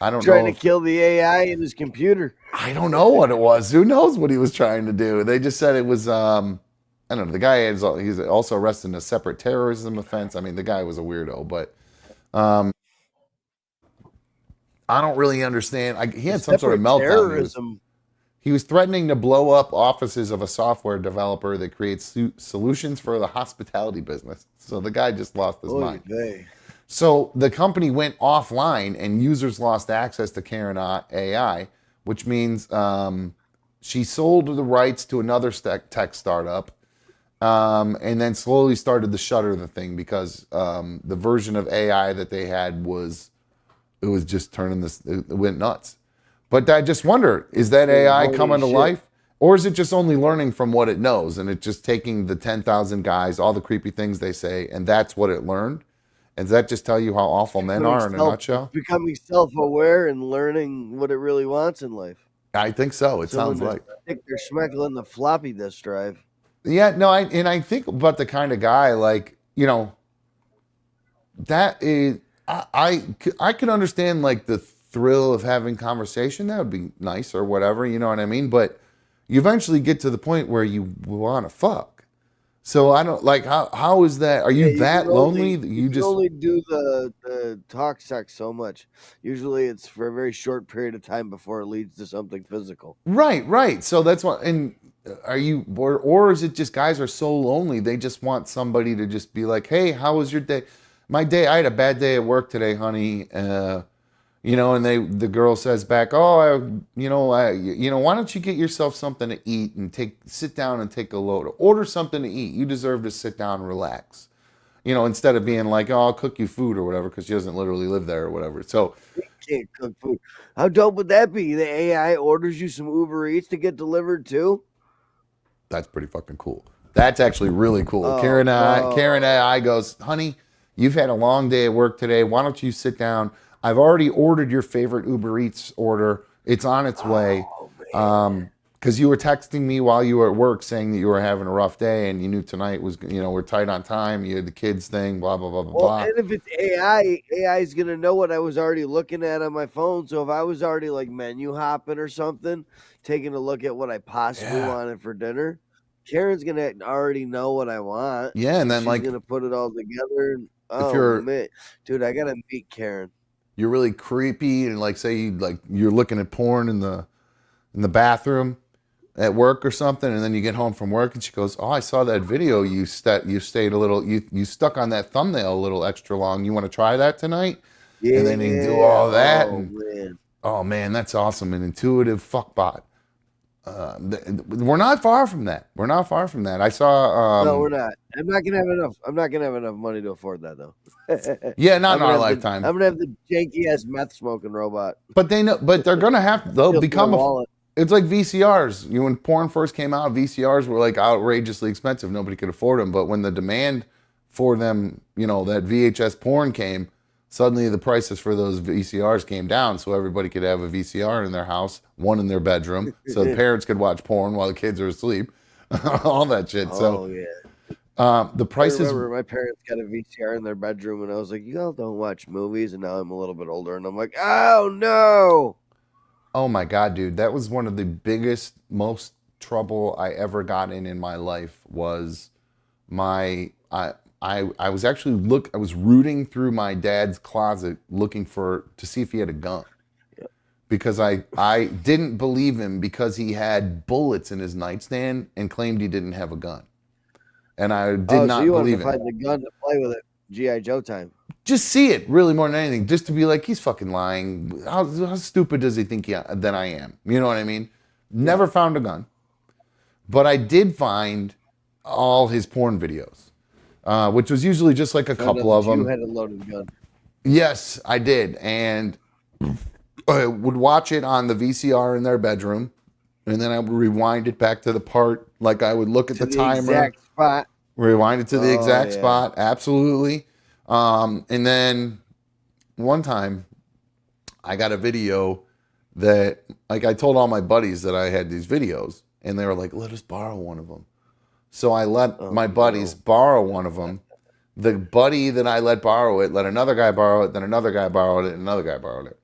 I don't Trying know. to kill the AI in his computer. I don't know what it was. Who knows what he was trying to do? They just said it was. I don't know. The guy he's also arrested in a separate terrorism offense. I mean, the guy was a weirdo, but. I don't really understand. He had some sort of meltdown. Terrorism. He was threatening to blow up offices of a software developer that creates solutions for the hospitality business. So the guy just lost his mind. So the company went offline and users lost access to Karen AI, which means she sold the rights to another tech startup and then slowly started to shutter the thing because the version of AI that they had was just turning this, it went nuts. But I just wonder, is that AI coming to life? Or is it just only learning from what it knows and it's just taking the 10,000 guys, all the creepy things they say, and that's what it learned? And does that just tell you how awful men are in a nutshell? Becoming self-aware and learning what it really wants in life. I think so. It sounds like. Stick their schmeckle in the floppy disk drive. Yeah, no, I think about the kind of guy like, that is, I can understand like the thrill of having conversation. That would be nice or whatever, you know what I mean? But you eventually get to the point where you want to fuck. So I don't like how is that? Are you that lonely that you just only do the talk sex so much? Usually it's for a very short period of time before it leads to something physical. Right. So that's what. And are you or is it just guys are so lonely they just want somebody to just be like, hey, how was your day? My day, I had a bad day at work today, honey. And the girl says back, oh, why don't you get yourself something to eat and sit down and take a load. Order something to eat. You deserve to sit down and relax. Instead of being like, oh, I'll cook you food or whatever, because she doesn't literally live there or whatever. So you can't cook food. How dope would that be? The AI orders you some Uber Eats to get delivered too? That's pretty fucking cool. That's actually really cool. Karen AI goes, honey, you've had a long day at work today. Why don't you sit down? I've already ordered your favorite Uber Eats order. It's on its way. Because you were texting me while you were at work saying that you were having a rough day and you knew tonight was, we're tight on time. You had the kids thing, blah, blah, blah, blah, blah. And if it's AI is going to know what I was already looking at on my phone. So if I was already like menu hopping or something, taking a look at what I possibly wanted for dinner, Karen's going to already know what I want. Yeah, and then she's going to put it all together. Man. Dude, I got to meet Karen. You're really creepy and you're looking at porn in the bathroom at work or something, and then you get home from work and she goes, oh, I saw that video you stayed a little, you stuck on that thumbnail a little extra long. You want to try that tonight? And then you do all that. Oh man, that's awesome. An intuitive fuck bot. we're not far from that. We're not far from that. I saw. No, we're not. I'm not gonna have enough. I'm not gonna have enough money to afford that though. Yeah, not in our I'm lifetime. gonna have the janky ass meth smoking robot. But they know. But they're gonna have. They'll Steals my become a. wallet. It's like VCRs. When porn first came out, VCRs were like outrageously expensive. Nobody could afford them. But when the demand for them, that VHS porn came, suddenly the prices for those VCRs came down, so everybody could have a VCR in their house, one in their bedroom, so the parents could watch porn while the kids are asleep, all that shit. Oh So yeah. the I prices. remember my parents got a VCR in their bedroom, and I was like, "Y'all don't watch movies." And now I'm a little bit older, and I'm like, "Oh no!" Oh my God, dude, that was one of the biggest, most trouble I ever got in my life. Was my I was actually I was rooting through my dad's closet looking to see if he had a gun. Because I didn't believe him because he had bullets in his nightstand and claimed he didn't have a gun. And I did Oh, so not you wanted believe to him. find the gun to play with it? GI Joe time. Just see it, really, more than anything. Just to be like, he's fucking lying. How stupid does he think that I am? You know what I mean? Never found a gun. But I did find all his porn videos, which was usually just like a Found out couple of that you them. had a loaded gun. Yes, I did. And I would watch it on the VCR in their bedroom, and then I would rewind it back to the part, like I would look at To the the timer, exact spot. rewind it to the Oh, exact yeah. spot, absolutely. And then one time, I got a video that, like, I told all my buddies that I had these videos, and they were like, "Let us borrow one of them." So I let my buddies borrow one of them. The buddy that I let borrow it let another guy borrow it, then another guy borrowed it, and another guy borrowed it.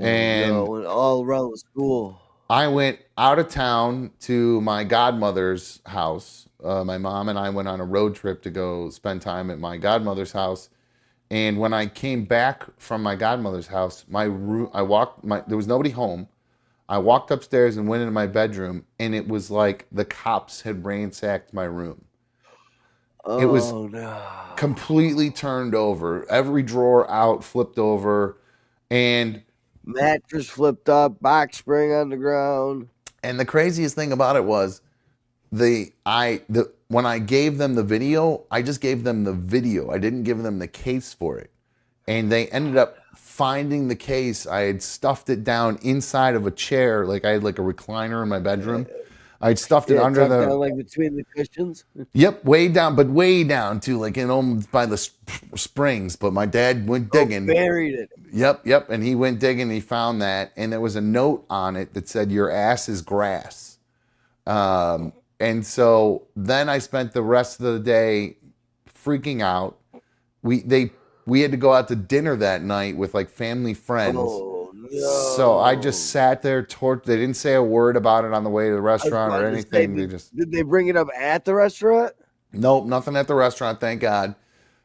And No, and all around the school. I went out of town to my godmother's house. My mom and I went on a road trip to go spend time at my godmother's house. And when I came back from my godmother's house, there was nobody home. I walked upstairs and went into my bedroom, and it was like the cops had ransacked my room. It was Oh no. completely turned over, every drawer out, flipped over, and Mattress flipped up, box spring on the ground. the craziest thing about it was when I gave them the video, I just gave them the video. I didn't give them the case for it. And they ended up finding the case. I had stuffed it down inside of a chair, like I had like a recliner in my bedroom. I'd stuffed it under tucked the down, like between the cushions. Yep, way down, but way down too, like almost by the springs. But my dad went digging. Buried it. Yep, and he went digging. And he found that, and there was a note on it that said, "Your ass is grass." And so then I spent the rest of the day freaking out. We had to go out to dinner that night with like family friends. Oh no. So I just sat there. They didn't say a word about it on the way to the restaurant or anything. Did they bring it up at the restaurant? Nope, nothing at the restaurant, thank God.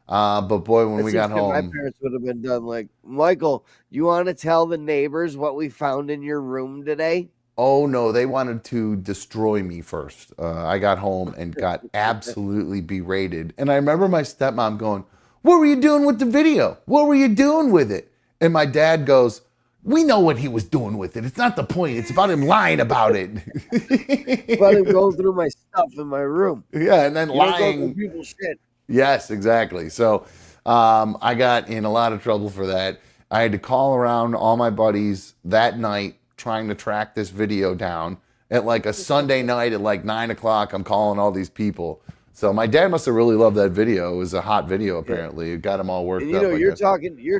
But boy, when we got home, my parents would have been done like, "Michael, you want to tell the neighbors what we found in your room today?" oh no, they wanted to destroy me first. I got home and got absolutely berated. And I remember my stepmom going, "What were you doing with the video? What were you doing with it?" And my dad goes, "We know what he was doing with it. It's not the point. It's about him lying about it." About him going through my stuff in my room. Yeah, and then You don't go lying. through people's shit. Yes, exactly. So I got in a lot of trouble for that. I had to call around all my buddies that night trying to track this video down. At like a Sunday night at like 9 o'clock, I'm calling all these people. So my dad must have really loved that video. It was a hot video, apparently. It got him all worked And up. you're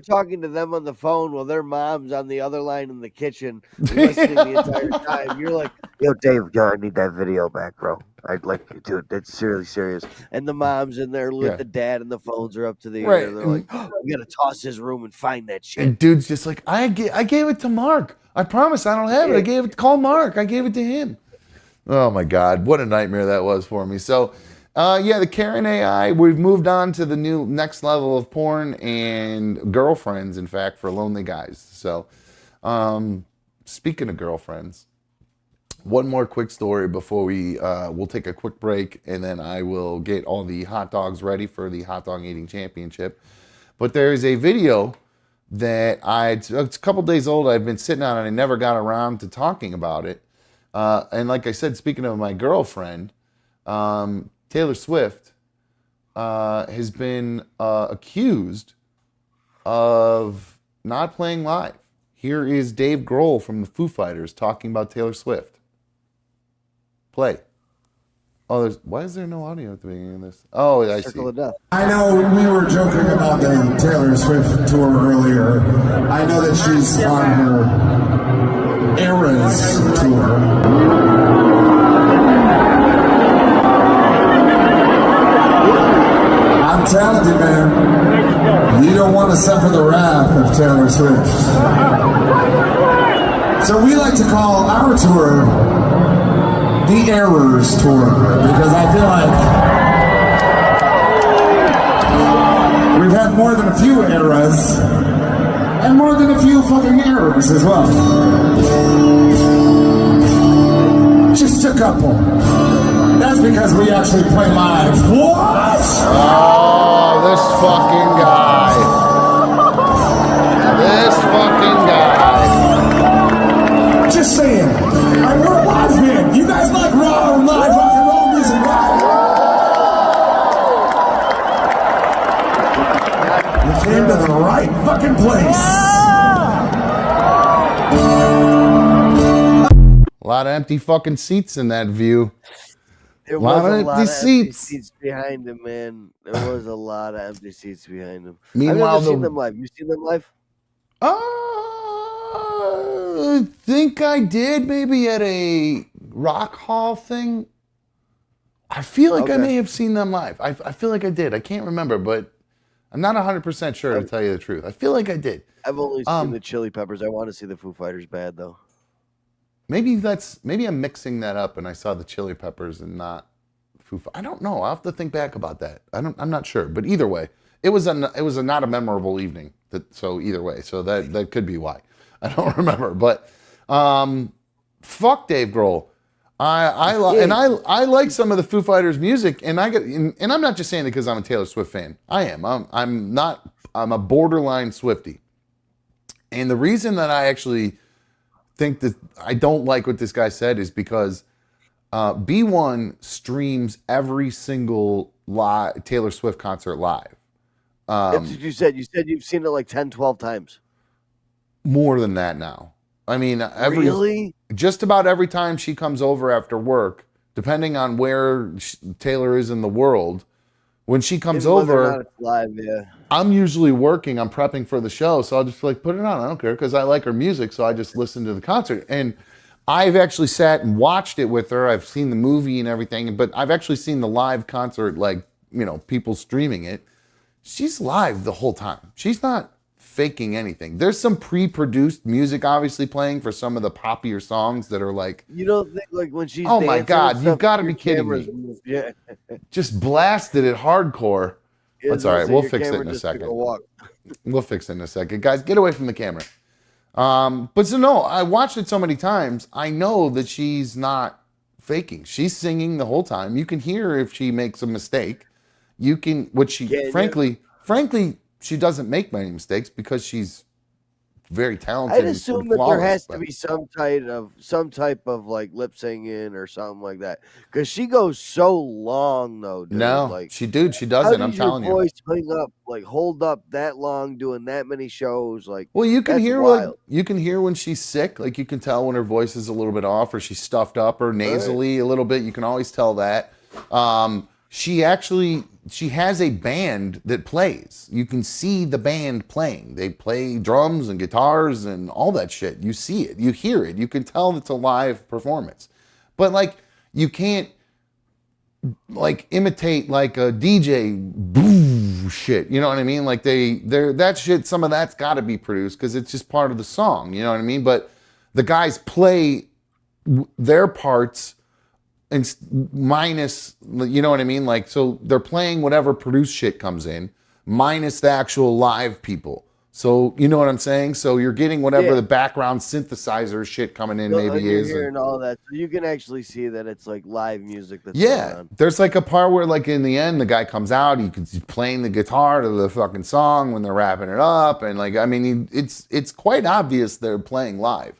talking to them on the phone while their mom's on the other line in the kitchen listening the entire time. You're like, "Yo, Dave, I need that video back, bro. I'd like you to. That's really serious." And the mom's in there with the dad, and the phones are up to the ear. They're like, "We gotta toss his room and find that shit." And dude's just like, I gave it to Mark. I promise I don't have it. I gave it to call Mark. I gave it to him. Oh my God, what a nightmare that was for me. So the Karen AI, we've moved on to the next level of porn and girlfriends, in fact, for lonely guys. So speaking of girlfriends, one more quick story before we'll take a quick break, and then I will get all the hot dogs ready for the hot dog eating championship. But there is a video that it's a couple days old. I've been sitting on it. I never got around to talking about it. And like I said, speaking of my girlfriend, Taylor Swift has been accused of not playing live. Here is Dave Grohl from the Foo Fighters talking about Taylor Swift. Play. Oh, why is there no audio at the beginning of this? Oh, I see. Circle of Death. I know we were joking about the Taylor Swift tour earlier. I know that she's on her Eras tour. I'm telling you, man, you don't want to suffer the wrath of Taylor Swift. So we like to call our tour the Errors Tour, because I feel like we've had more than a few eras, and more than a few fucking errors as well. Just a couple. That's because we actually play live. What? Oh, this fucking guy. This fucking guy. Just saying. We're a live band. You guys like raw and live rock and roll music, right? You came to the right fucking place. A lot of empty fucking seats in that view. There was a lot of empty seats. seats behind him, man. There was a lot of empty seats behind him. Meanwhile, I've never seen them live. You seen them live? I think I did, maybe at a Rock Hall thing. I feel like I may have seen them live. I feel like I did. I can't remember, but I'm not 100% sure to tell you the truth. I feel like I did. I've only seen the Chili Peppers. I want to see the Foo Fighters bad, though. Maybe I'm mixing that up and I saw the Chili Peppers and not Foo Fighters. I don't know. I'll have to think back about that. I'm not sure. But either way, it was not a memorable evening. So either way, so that could be why. I don't remember. But fuck Dave Grohl. I like some of the Foo Fighters music, and I'm not just saying it because I'm a Taylor Swift fan. I am. I'm a borderline Swiftie. And the reason that I actually think that I don't like what this guy said is because B1 streams every single Taylor Swift concert live. That's what you said. You said you've seen it like 10, 12 times. More than that now. I mean, Really? Just about every time she comes over after work, depending on where Taylor is in the world, when she comes Even whether or over, not it's live, yeah. I'm usually working. I'm prepping for the show, so I'll just like put it on. I don't care because I like her music, so I just listen to the concert. And I've actually sat and watched it with her. I've seen the movie and everything, but I've actually seen the live concert, like, people streaming it. She's live the whole time. She's not faking anything. There's some pre-produced music obviously playing for some of the poppier songs that are like, You don't think like when she's oh my dancing God, and you've stuff, got to your be kidding cameras me. move. Yeah. Just blasted it hardcore. That's all right. We'll fix it in a second. Walk. We'll fix it in a second. Guys, get away from the camera. But so no, I watched it so many times. I know that she's not faking. She's singing the whole time. You can hear if she makes a mistake. Frankly, she doesn't make many mistakes because she's very talented. I'd assume that there has to be some type of like lip singing or something like that, because she goes so long though. Dude. No, like she doesn't. I'm telling you. Your voice hold up that long doing that many shows. Like, well, you can that's hear wild. you can hear when she's sick. Like you can tell when her voice is a little bit off or she's stuffed up or nasally a little bit. You can always tell that. She has a band that plays. You can see the band playing. They play drums and guitars and all that shit. You see it. You hear it. You can tell it's a live performance. But like you can't like imitate like a DJ boo shit. You know what I mean? Like that shit, some of that's got to be produced because it's just part of the song. You know what I mean? But the guys play their parts and minus, you know what I mean? Like, so they're playing whatever produced shit comes in, minus the actual live people. So, you know what I'm saying? So you're getting whatever the background synthesizer shit coming in maybe you're is. hearing all that. So you can actually see that it's like live music that's going on. There's like a part where like in the end, the guy comes out, you can see playing the guitar to the fucking song when they're wrapping it up. And like, I mean, it's quite obvious they're playing live.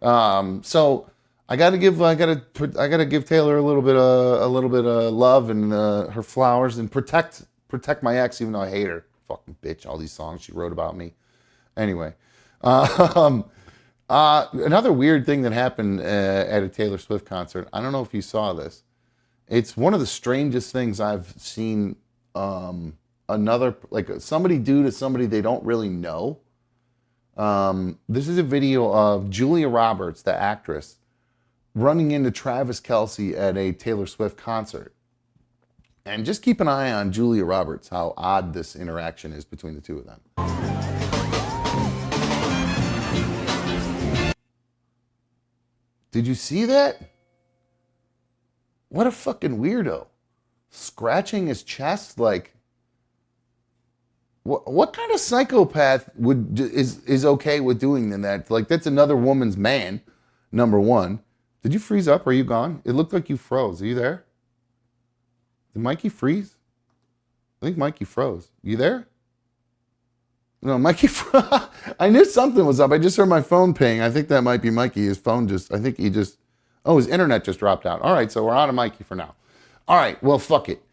So I gotta give Taylor a little bit of love and her flowers and protect my ex, even though I hate her. Fucking bitch! All these songs she wrote about me. Anyway, another weird thing that happened at a Taylor Swift concert. I don't know if you saw this. It's one of the strangest things I've seen. Somebody do to somebody they don't really know. This is a video of Julia Roberts, the actress, running into Travis Kelce at a Taylor Swift concert. And just keep an eye on Julia Roberts, how odd this interaction is between the two of them. Did you see that? What a fucking weirdo. Scratching his chest like... What kind of psychopath is okay with doing that? Like, that's another woman's man, number one. Did you freeze up? Are you gone? It looked like you froze. Are you there? Did Mikey freeze? I think Mikey froze. You there? No, Mikey froze. I knew something was up. I just heard my phone ping. I think that might be Mikey. His phone his internet just dropped out. All right, so we're out of Mikey for now. All right, well, fuck it.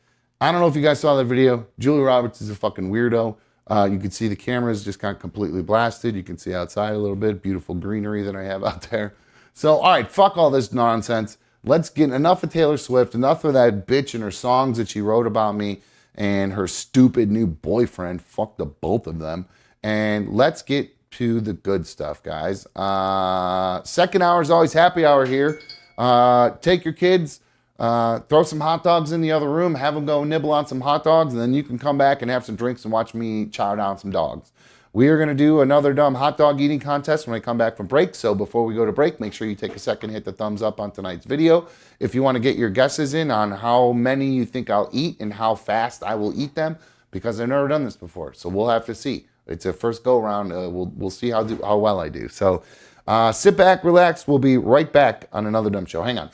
I don't know if you guys saw that video. Julia Roberts is a fucking weirdo. You can see the cameras just got completely blasted. You can see outside a little bit. Beautiful greenery that I have out there. So, all right, fuck all this nonsense. Let's get enough of Taylor Swift, enough of that bitch and her songs that she wrote about me and her stupid new boyfriend. Fuck the both of them. And let's get to the good stuff, guys. Second hour is always happy hour here. Take your kids. Throw some hot dogs in the other room, have them go nibble on some hot dogs, and then you can come back and have some drinks and watch me chow down some dogs. We are going to do another dumb hot dog eating contest when I come back from break. So before we go to break, make sure you take a second, hit the thumbs up on tonight's video. If you want to get your guesses in on how many you think I'll eat and how fast I will eat them, because I've never done this before. So we'll have to see. It's a first go around. We'll see how well I do. So sit back, relax. We'll be right back on another dumb show. Hang on.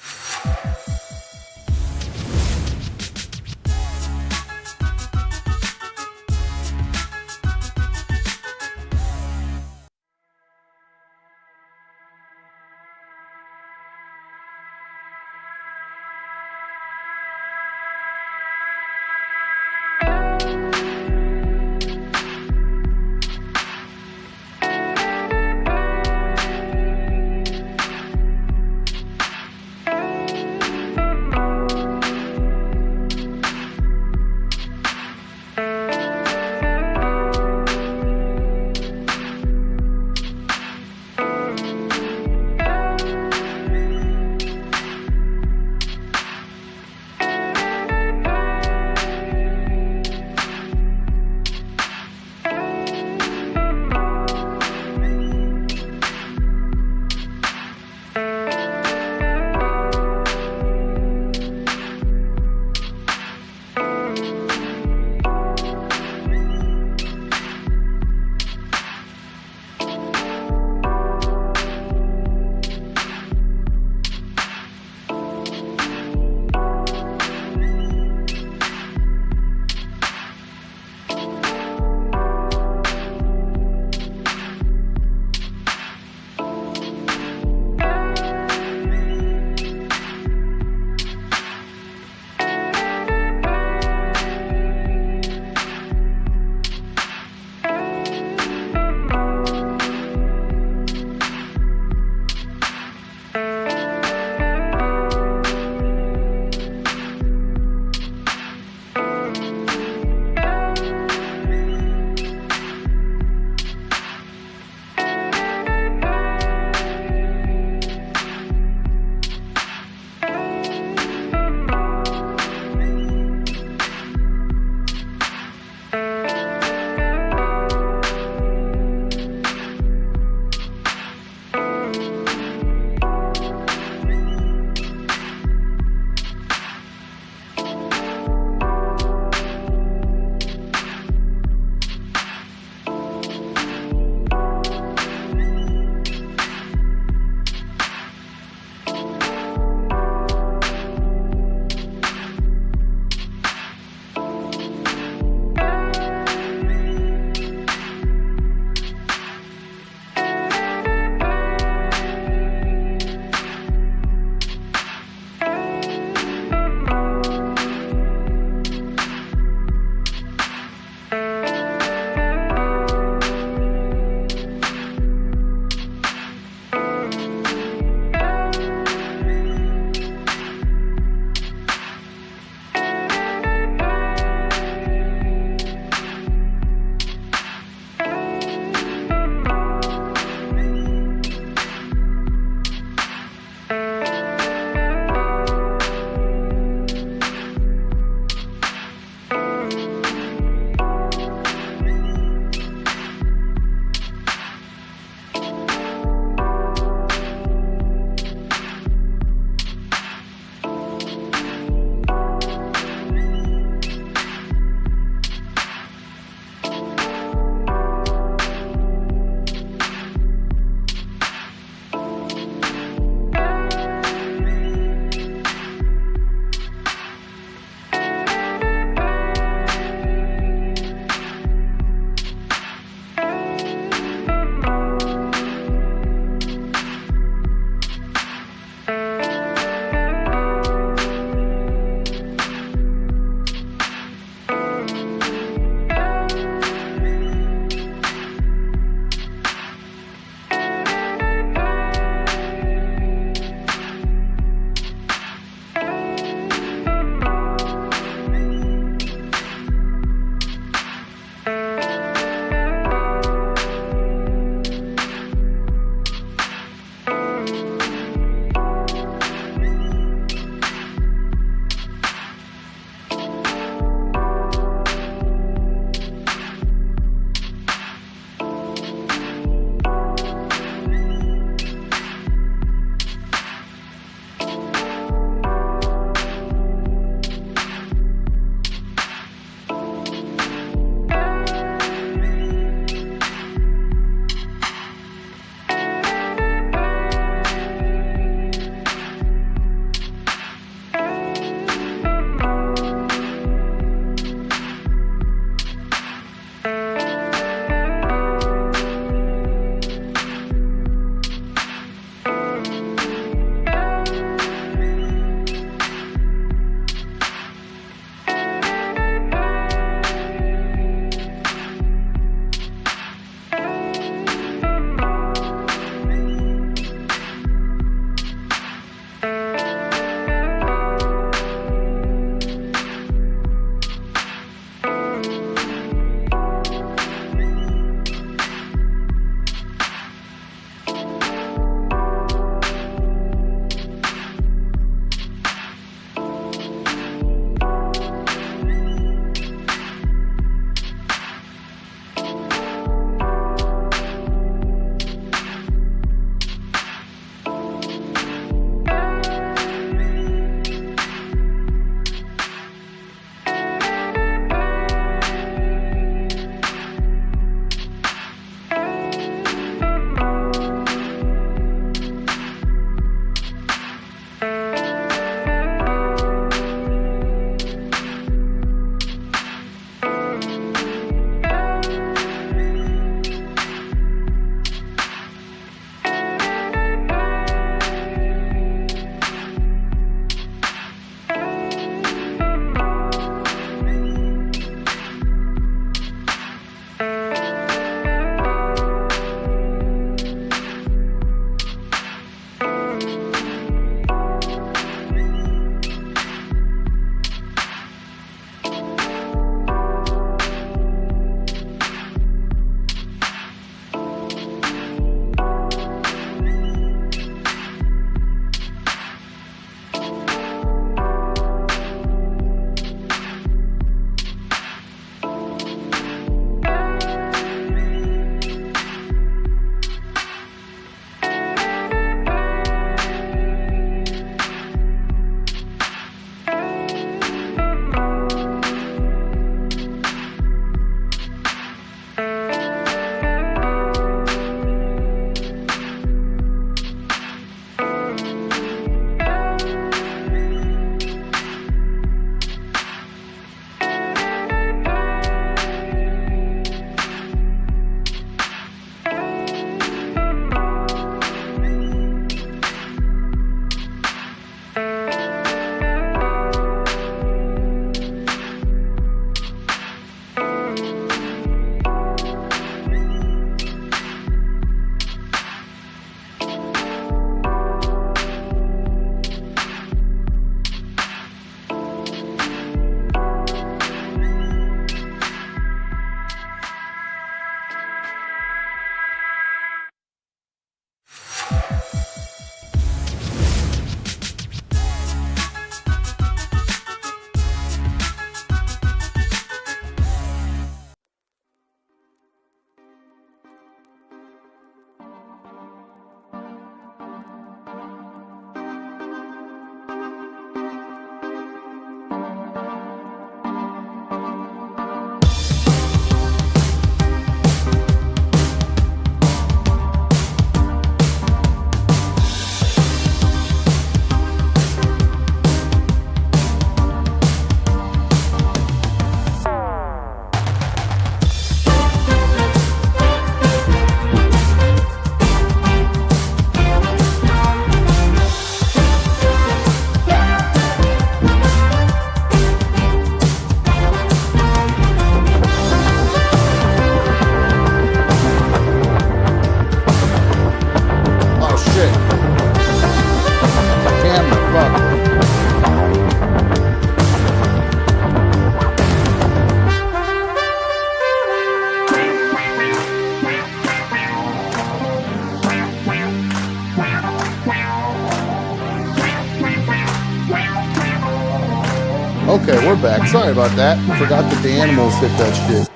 Okay, we're back. Sorry about that. Forgot that the animals hit that shit.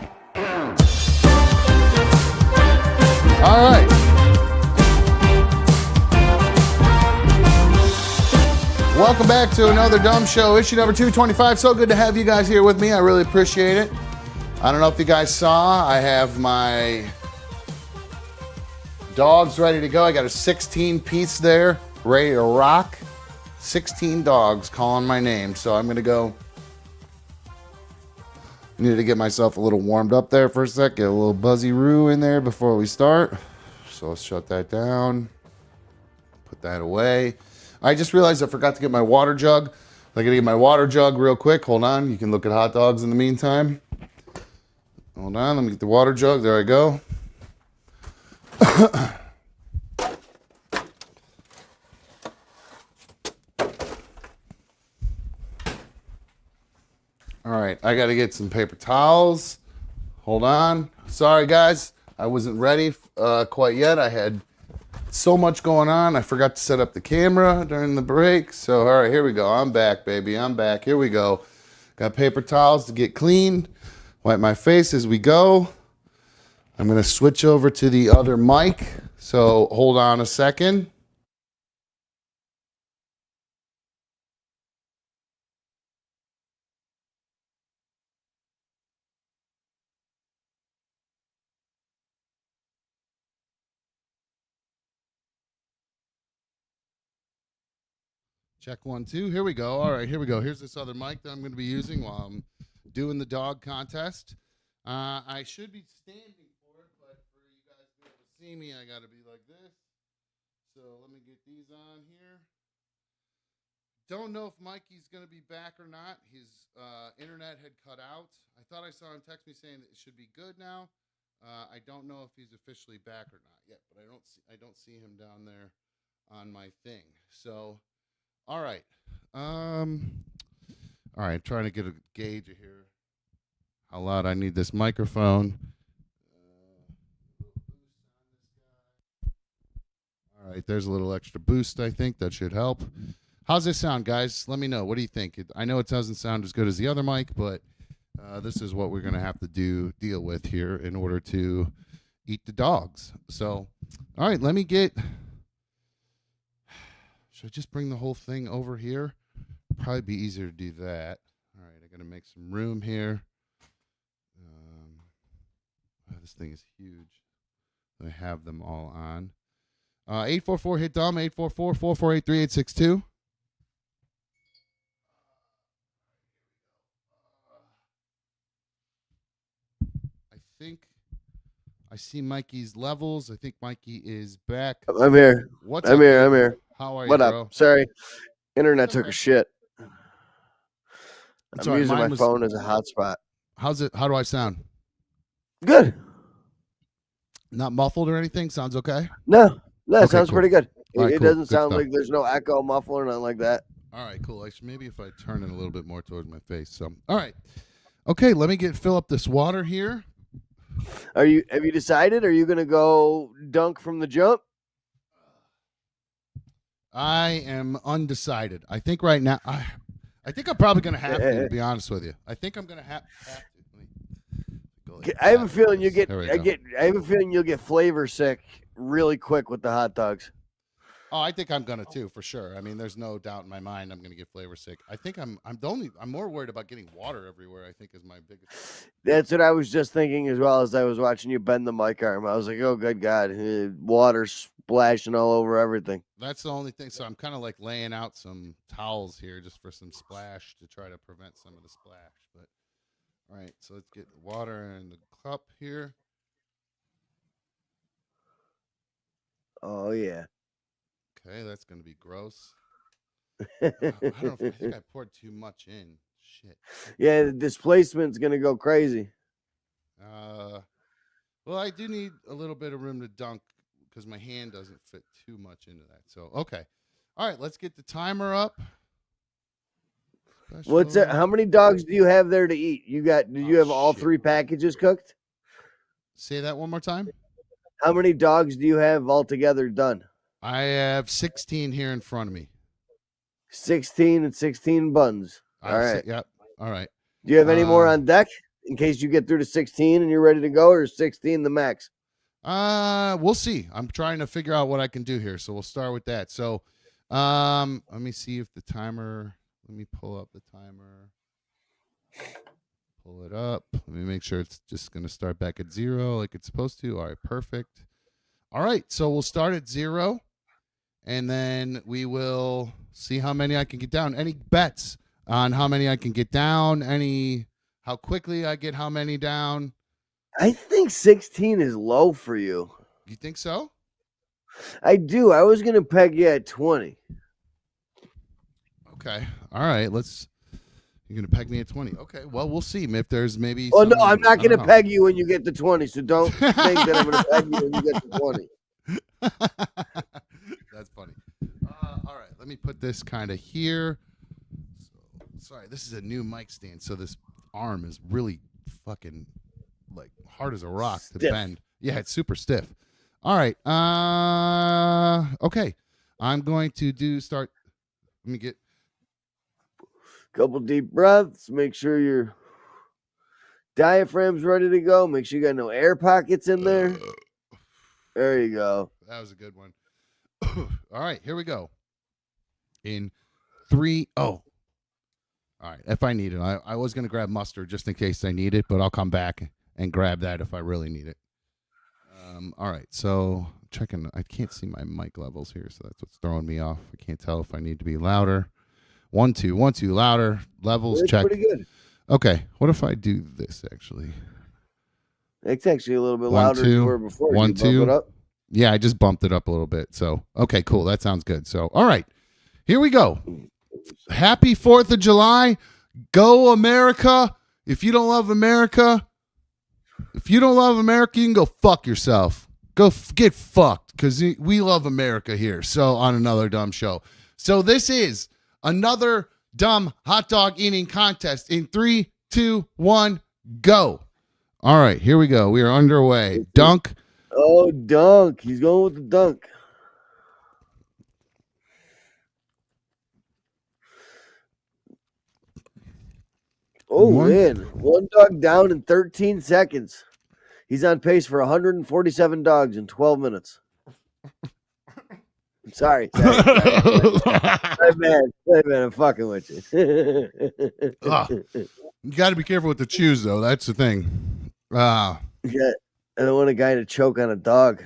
All right. Welcome back to another Dumb Show, issue number 225. So good to have you guys here with me. I really appreciate it. I don't know if you guys saw, I have my dogs ready to go. I got a 16-piece there, ready to rock. 16 dogs calling my name. So I'm going to go. Need to get myself a little warmed up there for a sec. Get a little buzzy-roo in there before we start. So let's shut that down. Put that away. I just realized I forgot to get my water jug. I gotta get my water jug real quick. Hold on. You can look at hot dogs in the meantime. Hold on. Let me get the water jug. There I go. All right, I got to get some paper towels. Hold on. Sorry, guys. I wasn't ready quite yet. I had so much going on. I forgot to set up the camera during the break. So, all right, here we go. I'm back, baby. I'm back. Here we go. Got paper towels to get clean. Wipe my face as we go. I'm going to switch over to the other mic. So, hold on a second. Check 1, 2. Here we go. All right, here we go. Here's this other mic that I'm going to be using while I'm doing the dog contest. I should be standing for it, but for you guys to be able to see me, I got to be like this. So let me get these on here. Don't know if Mikey's going to be back or not. His internet had cut out. I thought I saw him text me saying that it should be good now. I don't know if he's officially back or not yet, but I don't see him down there on my thing. So. All right. All right. Trying to get a gauge of here. How loud I need this microphone. All right. There's a little extra boost, I think. That should help. How's this sound, guys? Let me know. What do you think? I know it doesn't sound as good as the other mic, but this is what we're going to have to deal with here in order to eat the dogs. So, all right. Let me get... Should I just bring the whole thing over here? Probably be easier to do that. All right, I got to make some room here. This thing is huge. I have them all on. 844-HIT-DUMB, 844-448-3862. I think I see Mikey's levels. I think Mikey is back. I'm here. What's I'm up, here. dude? I'm here. How are you, What bro? up? Sorry. Internet took a shit. I'm Sorry, using mine my was- phone as a hotspot. How's it? How do I sound? Good. Not muffled or anything? Sounds okay? No, it Okay, sounds cool. pretty good. All right, It cool. doesn't Good sound stuff. like there's no echo, muffler, nothing like that. All right, cool. Maybe if I turn it a little bit more towards my face. So, all right. Okay, let me fill up this water here. Have you decided? Are you gonna go dunk from the jump? I am undecided. I think right now, I think I'm probably going to have to be honest with you. I think I'm going to have to. Let me go like I have a that. feeling you get. There we I go. get. I have a feeling you'll get flavor sick really quick with the hot dogs. Oh, I think I'm gonna too, for sure. I mean, there's no doubt in my mind I'm gonna get flavor sick. I think I'm more worried about getting water everywhere, I think, is my biggest. That's what I was just thinking as well as I was watching you bend the mic arm. I was like, oh, good God, water splashing all over everything. That's the only thing. So I'm kind of like laying out some towels here just for some splash to try to prevent some of the splash. But all right, so let's get water in the cup here. Oh, yeah. Okay, that's gonna be gross. I think I poured too much in. Shit. Yeah, the displacement's gonna go crazy. Well, I do need a little bit of room to dunk because my hand doesn't fit too much into that. So, okay. All right, let's get the timer up. What's that? How many dogs do you have there to eat? Did you have all shit. 3 packages cooked? Say that one more time. How many dogs do you have altogether done? I have 16 here in front of me. 16 and 16 buns. All right. Yep. All right. Do you have any more on deck in case you get through to 16 and you're ready to go, or is 16 the max? We'll see. I'm trying to figure out what I can do here, so we'll start with that. So, let me see if the timer. Let me pull up the timer. Pull it up. Let me make sure it's just going to start back at 0 like it's supposed to. All right, perfect. All right, so we'll start at 0, and then we will see how many I can get down. Any bets on how many I can get down? How quickly I get how many down? I think 16 is low for you. You think so? I do. I was going to peg you at 20. Okay. All right, You're going to peg me at 20. Okay, well, we'll see if there's maybe Oh, no, something- I'm not I going to don't know. peg you when you get to 20, so don't think that I'm going to peg you when you get to 20. That's funny. All right, let me put this kind of here. Sorry, this is a new mic stand, so this arm is really fucking like hard as a rock to Stiff. bend. Yeah, it's super stiff. All right. Okay. I'm going to start. Let me get. Couple deep breaths. Make sure your diaphragm's ready to go. Make sure you got no air pockets in there. There you go. That was a good one. All right, here we go. In 3, oh. All right, if I need it. I was going to grab mustard just in case I need it, but I'll come back and grab that if I really need it. All right, so checking. I can't see my mic levels here, so that's what's throwing me off. I can't tell if I need to be louder. 1, 2, 1, 2, louder. Levels, It's check. pretty good. Okay, what if I do this, actually? It's actually a little bit 1, louder than 2, you were before. 1, You bump 2. it up? Yeah, I just bumped it up a little bit. So, okay, cool. That sounds good. So, all right, here we go. Happy 4th of July. Go America. If you don't love America, you can go fuck yourself. Go get fucked because we love America here. So, on another dumb show. So, this is another dumb hot dog eating contest in 3, 2, 1, go. All right, here we go. We are underway. Dunk. Oh, dunk. He's going with the dunk. Oh, man. One dog down in 13 seconds. He's on pace for 147 dogs in 12 minutes. Sorry. My man, I'm fucking with you. You got to be careful with the chews, though. That's the thing. Yeah, I don't want a guy to choke on a dog.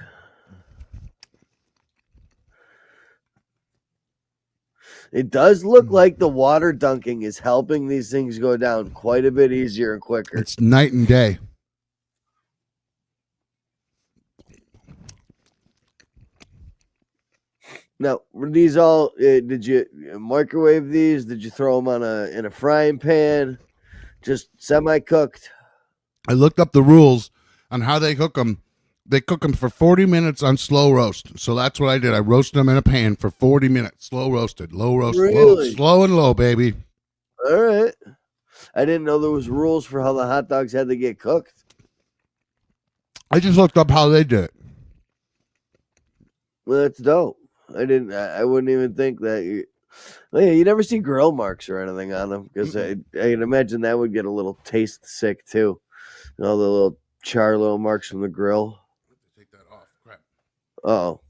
It does look like the water dunking is helping these things go down quite a bit easier and quicker. It's night and day. Now, were these all? Did you microwave these? Did you throw them in a frying pan? Just semi-cooked. I looked up the rules on how they cook them. They cook them for 40 minutes on slow roast. So that's what I did. I roasted them in a pan for 40 minutes. Slow roasted, low roast, Really? slow and low, baby. All right. I didn't know there was rules for how the hot dogs had to get cooked. I just looked up how they did it. Well, that's dope. I wouldn't even think that. You never see grill marks or anything on them because I can imagine that would get a little taste sick too. All the little char little marks from the grill. Take that off. Crap. Oh.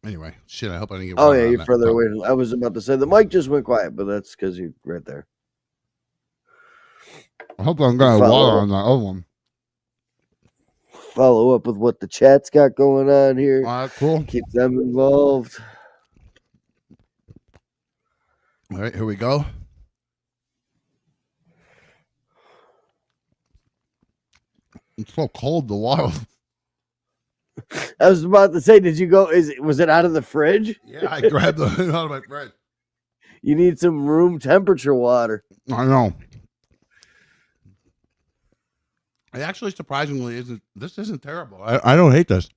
Anyway, shit. I hope I didn't get. Oh water yeah, on you're that. further away. I was about to say the mic just went quiet, but that's because you're right there. I hope I'm got water on that other one. Follow up with what the chat's got going on here. All right, cool. Keep them involved. All right, here we go. It's so cold, the water. I was about to say, did you go? Was it out of the fridge? Yeah, I grabbed it out of my bread. You need some room temperature water. I know. It actually surprisingly isn't. This isn't terrible. I don't hate this.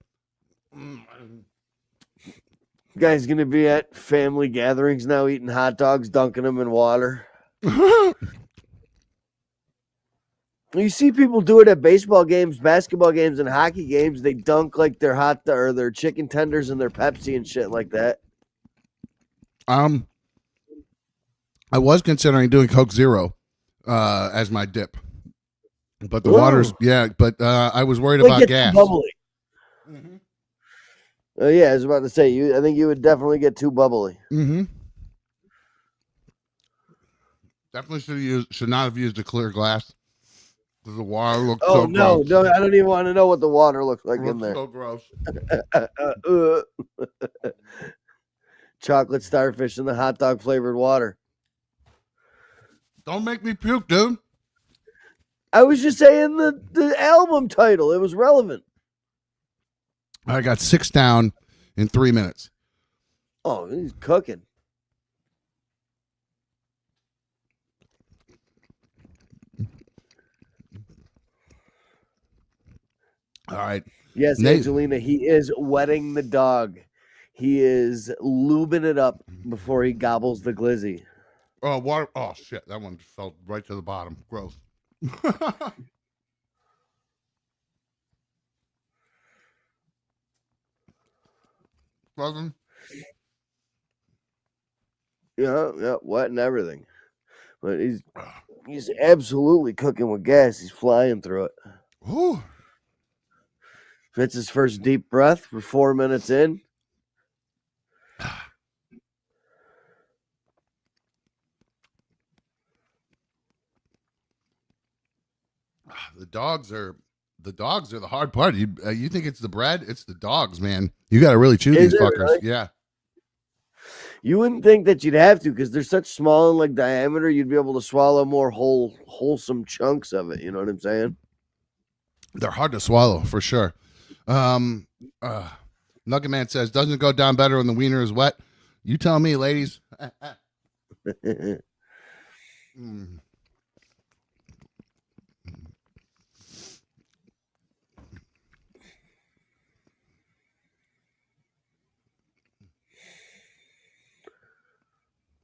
Guy's gonna be at family gatherings now, eating hot dogs, dunking them in water. You see people do it at baseball games, basketball games, and hockey games. They dunk like their their chicken tenders and their Pepsi and shit like that. I was considering doing Coke Zero, as my dip. But the water's but I was worried about gas. Bubbly. Yeah, I was about to say I think you would definitely get too bubbly. Mm-hmm. Definitely should not have used a clear glass. Because the water looks so gross. No, I don't even want to know what the water looks like in there. So gross. Chocolate starfish in the hot dog flavored water. Don't make me puke, dude. I was just saying the album title. It was relevant. I got 6 down in 3 minutes. Oh, he's cooking. All right. Yes, Angelina, he is wetting the dog. He is lubing it up before he gobbles the glizzy. Oh, water. Oh, shit. That one fell right to the bottom. Gross. Frozen. Yeah, wet and everything. But he's absolutely cooking with gas. He's flying through it. Ooh. That's his first deep breath. We're 4 minutes in. The dogs are the hard part. You think it's the bread? It's the dogs, man. You got to really chew these fuckers. Really? Yeah. You wouldn't think that you'd have to because they're such small and like diameter. You'd be able to swallow more wholesome chunks of it. You know what I'm saying? They're hard to swallow for sure. Nugget Man says, doesn't it go down better when the wiener is wet? You tell me, ladies.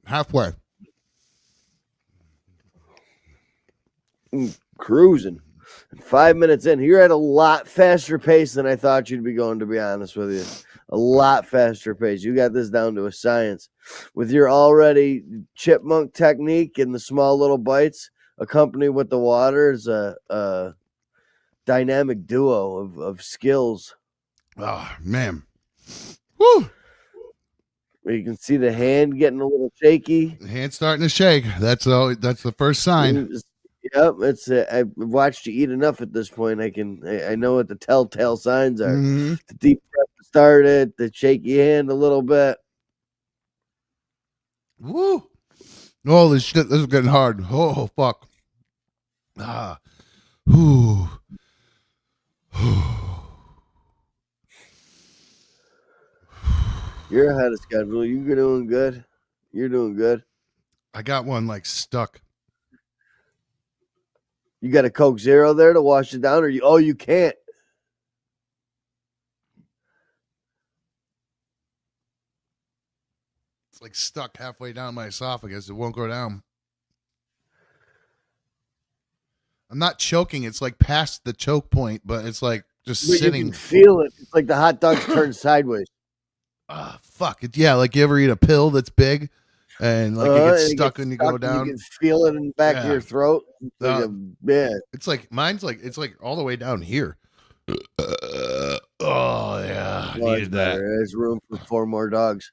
Halfway. Cruising. 5 minutes in, you're at a lot faster pace than I thought you'd be going, to be honest with you. A lot faster pace. You got this down to a science. With your already chipmunk technique and the small little bites, accompanied with the water, is a dynamic duo of skills. Oh, man. Woo! You can see the hand getting a little shaky. The hand's starting to shake. That's the first sign. Yep, I've watched you eat enough at this point. I know what the telltale signs are. Mm-hmm. The deep breath started, the shaky hand a little bit. Woo! Holy shit, this is getting hard. Oh, fuck. Ah. Ooh. You're ahead of schedule. You're doing good. You're doing good. I got one like stuck. You got a Coke Zero there to wash it down, or you can't. It's like stuck halfway down my esophagus. It won't go down. I'm not choking. It's like past the choke point, but it's like just sitting. You can feel it. It's like the hot dog's turned sideways. Ah, fuck it. Yeah, like you ever eat a pill that's big and like it gets stuck when you go down. You can feel it in the back of your throat. It's like mine's like it's like all the way down here. Oh yeah, I needed that. There's room for 4 more dogs.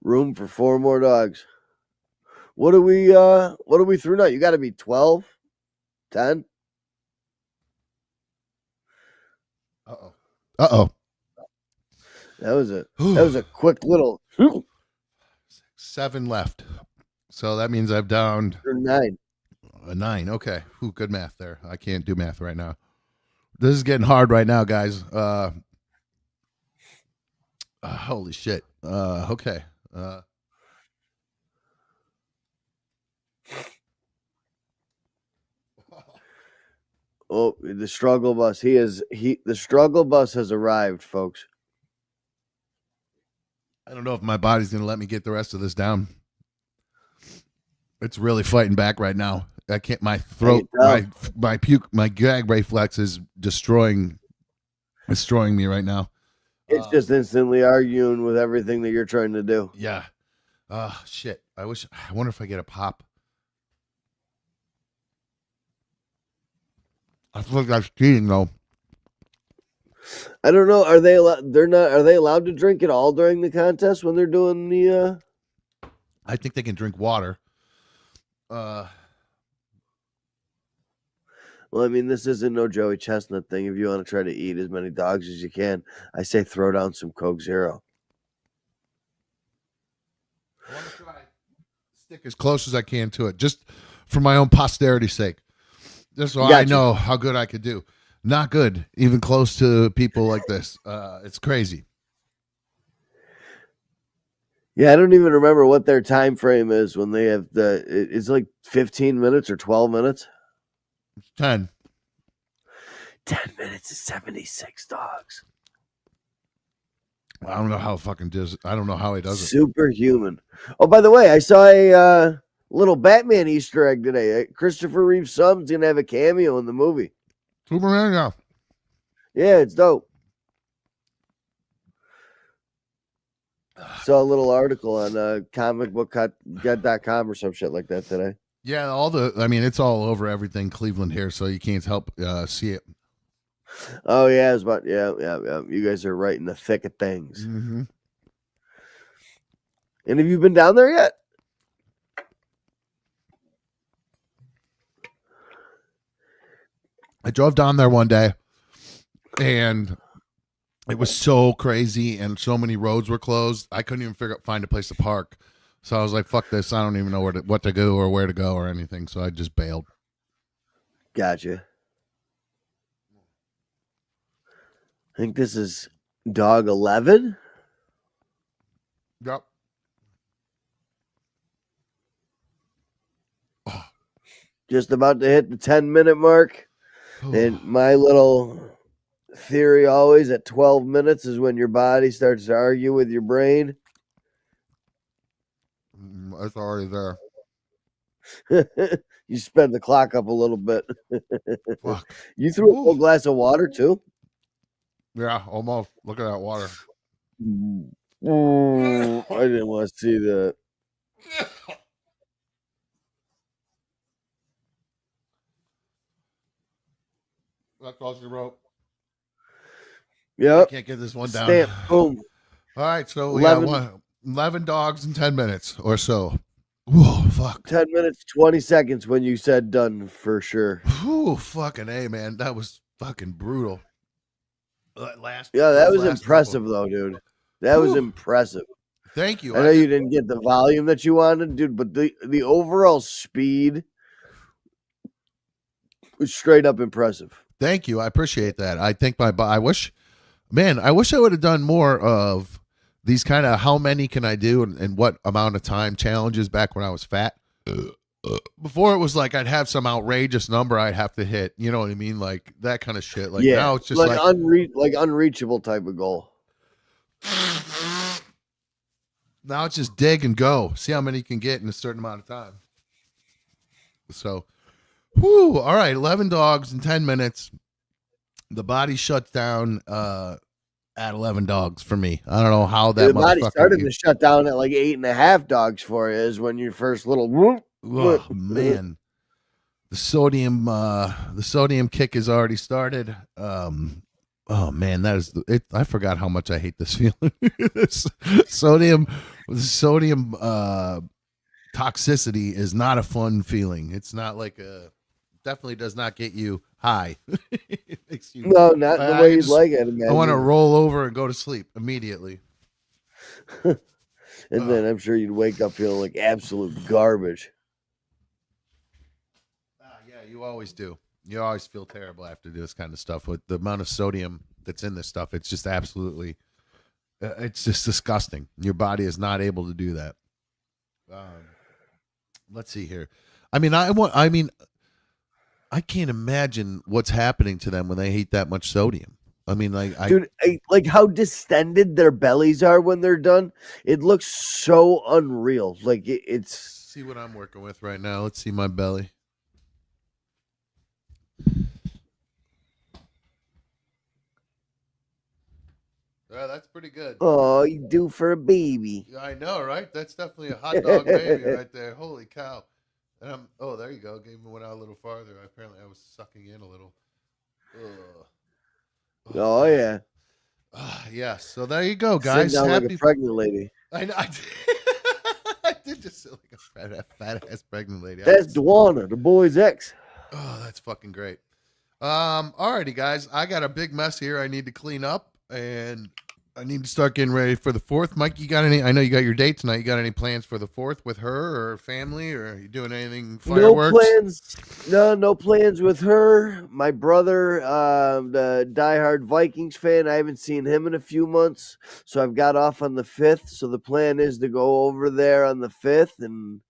Room for 4 more dogs. What are we through now? You got to be 12, 10. Uh-oh. That was a quick little 7 left. So that means I've downed 9. A 9. Okay. Ooh, good math there. I can't do math right now. This is getting hard right now, guys. Holy shit. Okay. Oh, the struggle bus. The struggle bus has arrived, folks. I don't know if my body's going to let me get the rest of this down. It's really fighting back right now. I can't, my throat, my puke, my gag reflex is destroying me right now. It's just instantly arguing with everything that you're trying to do. Yeah. Shit. I wonder if I get a pop. I feel like that's cheating though. I don't know. Are they? They're not. Are they allowed to drink it all during the contest when they're doing the? I think they can drink water. Well, I mean, this isn't no Joey Chestnut thing. If you want to try to eat as many dogs as you can, I say throw down some Coke Zero. I want to try stick as close as I can to it, just for my own posterity's sake. Just so I know how good I could do. Not good, even close to people like this. It's crazy. Yeah, I don't even remember what their time frame is when they have it's like 15 minutes or 12 minutes. It's 10. 10 minutes is 76 dogs. I don't know how fucking does. I don't know how he does it. Superhuman. Oh, by the way, I saw a little Batman Easter egg today. Christopher Reeve's son's gonna have a cameo in the movie. Superman, yeah. Yeah, it's dope. Saw a little article on comicbook.com or some shit like that today. Yeah, it's all over everything Cleveland here, so you can't help see it. Oh yeah, it's about yeah. You guys are right in the thick of things. Mm-hmm. And have you been down there yet? I drove down there one day, and it was so crazy, and so many roads were closed. I couldn't even find a place to park. So I was like, "Fuck this! I don't even know what to do or where to go or anything." So I just bailed. Gotcha. I think this is dog 11. Yep. Just about to hit the 10-minute mark. And my little theory always at 12 minutes is when your body starts to argue with your brain. It's already there. You sped the clock up a little bit. Fuck. You threw a full glass of water too? Yeah, almost. Look at that water. I didn't want to see that. That's all she wrote. Yep. I can't get this one down. Stamp. Boom. All right, so 11, 11 dogs in 10 minutes or so. Whoa, fuck. 10 minutes, 20 seconds when you said done for sure. Whew, fucking A, man. That was fucking brutal. That was impressive, though, dude. That was impressive. Thank you. I know you didn't get the volume that you wanted, dude, but the overall speed was straight up impressive. Thank you. I appreciate that. I think I wish I would have done more of these kind of how many can I do and what amount of time challenges back when I was fat. Before it was like I'd have some outrageous number I'd have to hit. You know what I mean? Like that kind of shit. Like now it's just like unreachable type of goal. Now it's just dig and go. See how many you can get in a certain amount of time. So, all right, 11 dogs in 10 minutes. The body shuts down at 11 dogs for me. I don't know how that the body started to shut down at like 8.5 dogs for you is when your first little oh man. The sodium kick has already started. Oh man, that is it. I forgot how much I hate this feeling. Sodium toxicity is not a fun feeling. It's not like definitely does not get you high. It makes you, no, not the way you'd like it. I want to roll over and go to sleep immediately. And then I'm sure you'd wake up feeling like absolute garbage. Yeah, you always do. You always feel terrible after this kind of stuff with the amount of sodium that's in this stuff. It's just absolutely, it's just disgusting. Your body is not able to do that. Let's see here. I can't imagine what's happening to them when they eat that much sodium. I mean, dude, like how distended their bellies are when they're done. It looks so unreal. Like it's. See what I'm working with right now. Let's see my belly. Yeah, that's pretty good. Oh, you do for a baby. Yeah, I know, right? That's definitely a hot dog baby right there. Holy cow! And oh, there you go. Gave me one out a little farther. Apparently, I was sucking in a little. Ugh. Oh Oh man. yeah, Yeah. So there you go, sitting guys. down like a Happy. pregnant lady. I know. I did, I did just sit like a fat ass pregnant lady. That's Dwana, the boy's ex. Oh, that's fucking great. Alrighty, guys. I got a big mess here I need to clean up, and I need to start getting ready for the 4th. Mike, you got any? I know you got your date tonight. You got any plans for the 4th with her or family, or are you doing anything fireworks? No plans. No plans with her. My brother, the diehard Vikings fan. I haven't seen him in a few months, so I've got off on the 5th. So the plan is to go over there on the 5th and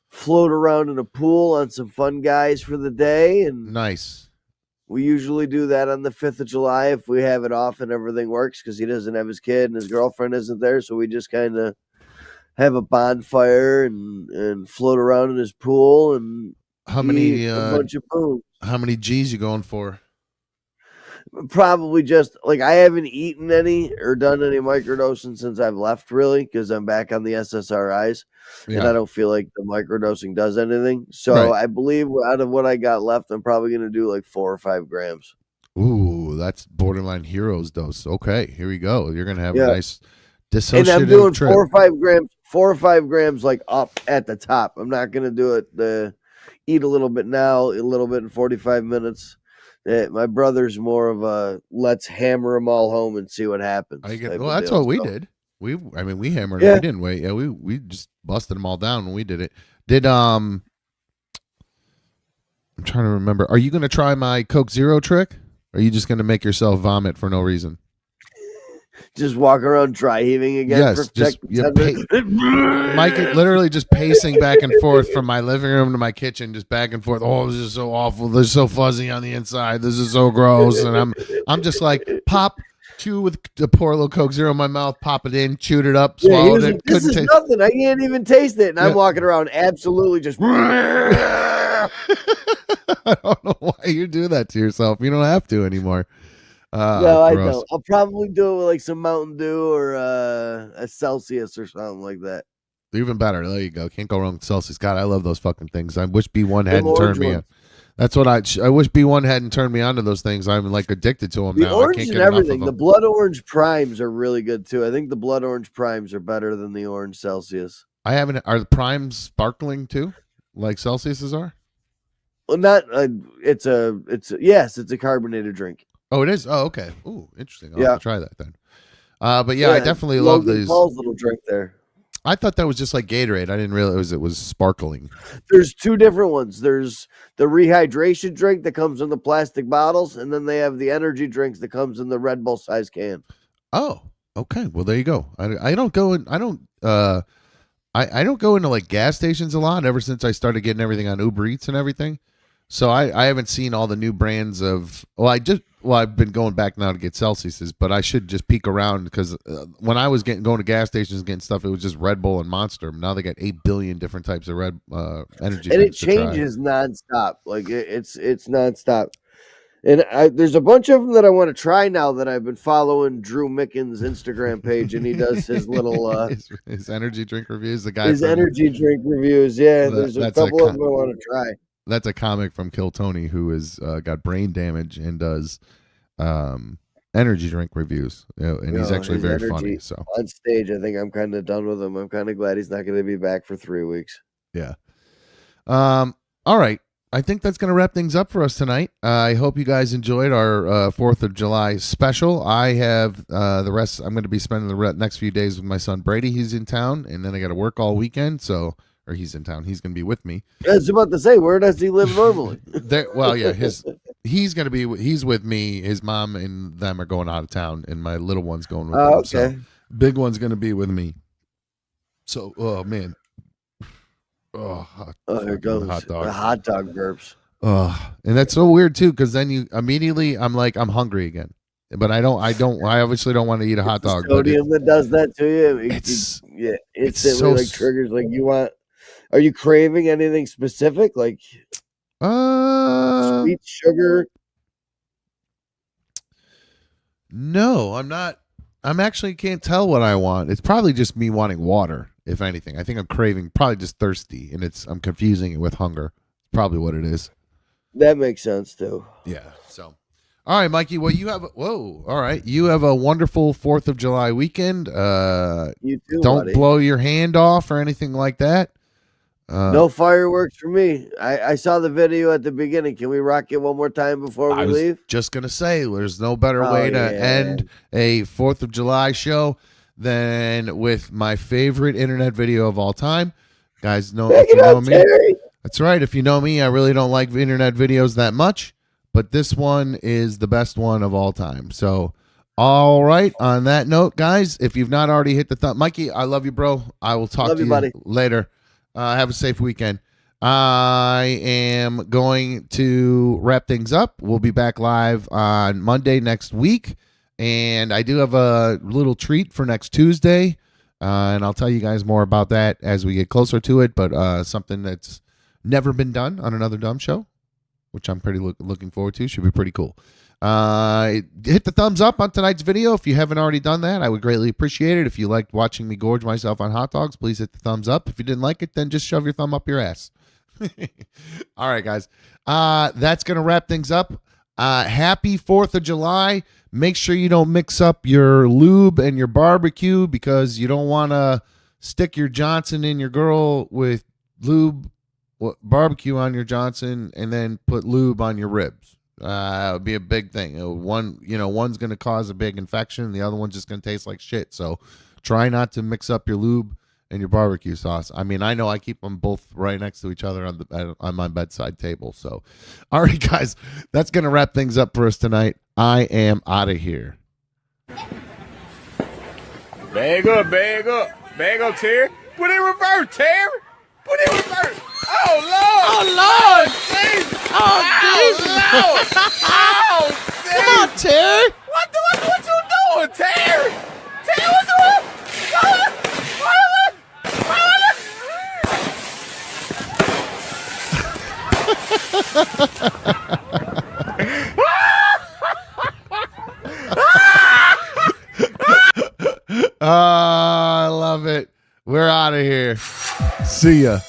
float around in a pool on some fun guys for the day. And Nice. we usually do that on the 5th of July if we have it off and everything works, because he doesn't have his kid and his girlfriend isn't there. So we just kind of have a bonfire and float around in his pool and How eat many? a bunch of booze. How many G's you going for? Probably just like I haven't eaten any or done any microdosing since I've left, really, because I'm back on the SSRIs and I don't feel like the microdosing does anything. So Right. I believe out of what I got left, I'm probably going to do like 4 or 5 grams. Ooh, that's borderline heroes dose. Okay, here we go. You're gonna have a Yeah. nice And dissociative I'm doing trip. 4 or 5 grams, 4 or 5 grams like up at the top. I'm not going to do it. Eat a little bit now, a little bit in 45 minutes. My brother's more of a let's hammer them all home and see what happens. I get. type Well, of that's deal. what we So, did. I mean, we hammered. Yeah. We didn't wait. Yeah, we just busted them all down when we did it. I'm trying to remember. Are you gonna try my Coke Zero trick? Or are you just gonna make yourself vomit for no reason? just walk around dry heaving again Yes, for just 10 minutes. Mike literally just pacing back and forth from my living room to my kitchen, just back and forth. Oh, this is so awful. This is so fuzzy on the inside. This is so gross. And I'm just like, pop, chew with a pour a little Coke Zero in my mouth, pop it in, chewed it up, Yeah, he swallowed was it. like, this Couldn't is taste. nothing. I can't even taste it. And I'm Yeah. walking around absolutely just. I don't know why you do that to yourself. You don't have to anymore. No, I gross. don't. I'll probably do it with like some Mountain Dew or a Celsius or something like that. Even better. There you go. Can't go wrong with Celsius. God, I love those fucking things. I wish B1 hadn't orange turned me on. ones. That's what I wish B1 hadn't turned me on to those things. I'm like addicted to them The now. I orange can't and get enough of everything. The them. blood orange primes are really good too. I think the blood orange primes are better than the orange Celsius. I haven't. Are the primes sparkling too, like Celsius's are? Well, not. Yes, it's a carbonated drink. Oh, it is. Oh, okay. Ooh, interesting. I'll Yeah. have to try that then. But yeah, I definitely love Logan these. Paul's little drink there. I thought that was just like Gatorade. I didn't realize it was sparkling. There's 2 different ones. There's the rehydration drink that comes in the plastic bottles, and then they have the energy drinks that comes in the Red Bull size can. Oh, okay. Well, there you go. I don't go in. I don't. I don't go into like gas stations a lot ever since I started getting everything on Uber Eats and everything. So I haven't seen all the new brands of. I've been going back now to get Celsius's, but I should just peek around because when I was going to gas stations getting stuff, it was just Red Bull and Monster. Now they got 8 billion different types of energy And it drinks to try. changes nonstop. Like it's nonstop. And there's a bunch of them that I want to try now that I've been following Drew Mickens' Instagram page, and he does his little his energy drink reviews. The guy his from, energy drink reviews. Yeah, there's a that's a couple of them I want to try. That's a comic from Kill Tony who has got brain damage and does energy drink reviews. And he's actually his very energy funny. So on stage, I think I'm kind of done with him. I'm kind of glad he's not going to be back for 3 weeks. yeah. All right. I think that's going to wrap things up for us tonight. I hope you guys enjoyed our 4th of July special. I have the rest. I'm going to be spending the next few days with my son Brady. He's in town, and then I got to work all weekend. Or he's in town. He's going to be with me. I was about to say, where does he live normally? He's with me. His mom and them are going out of town, and my little one's going with them. Okay. So big one's going to be with me. So, oh man. Oh, Here goes hot dog. the hot dog burps. And that's so weird too, because then you immediately I'm like I'm hungry again, but I obviously don't want to eat a hot dog. But Sodium that does that to you. it's Instantly so triggers like you want. Are you craving anything specific, like sweet sugar? No, I'm not. I'm actually can't tell what I want. It's probably just me wanting water, if anything. I think I'm craving, probably just thirsty, and I'm confusing it with hunger. Probably what it is. That makes sense too. Yeah. So, all right, Mikey. Well, all right. You have a wonderful 4th of July weekend. You too, Don't buddy. blow your hand off or anything like that. No fireworks for me. I saw the video at the beginning. Can we rock it one more time before we I was leave? just gonna say, there's no better Oh, way to yeah. end a 4th of July show than with my favorite internet video of all time. Guys, if you know me, Terry. that's right. If you know me, I really don't like internet videos that much, but this one is the best one of all time. So, all right. On that note, guys, if you've not already hit the thumb, Mikey, I love you, bro. I will talk Love to you, you buddy. later. Have a safe weekend. I am going to wrap things up. We'll be back live on Monday next week. And I do have a little treat for next Tuesday. And I'll tell you guys more about that as we get closer to it. But something that's never been done on another dumb show, which I'm pretty looking forward to. Should be pretty cool. Hit the thumbs up on tonight's video if you haven't already done that. I would greatly appreciate it. If you liked watching me gorge myself on hot dogs, please hit the thumbs up. If you didn't like it, then just shove your thumb up your ass. All right, guys. That's gonna wrap things up. Happy 4th of July. Make sure you don't mix up your lube and your barbecue, because you don't want to stick your Johnson in your girl with lube, barbecue on your Johnson, and then put lube on your ribs. It would be a big thing. One's going to cause a big infection. The other one's just going to taste like shit. So try not to mix up your lube and your barbecue sauce. I mean, I know I keep them both right next to each other on my bedside table. So, all right, guys, that's going to wrap things up for us tonight. I am out of here. Bag up, bag up. Bag up, Terry. Put in reverse, Terry. Put in reverse. Oh, Lord. Oh, Lord. Jesus. Oh, Jesus. Lord. Oh, Jesus. Come on, Terry. What you doing, Terry? Terry, what's wrong? I love it. We're out of here. See ya.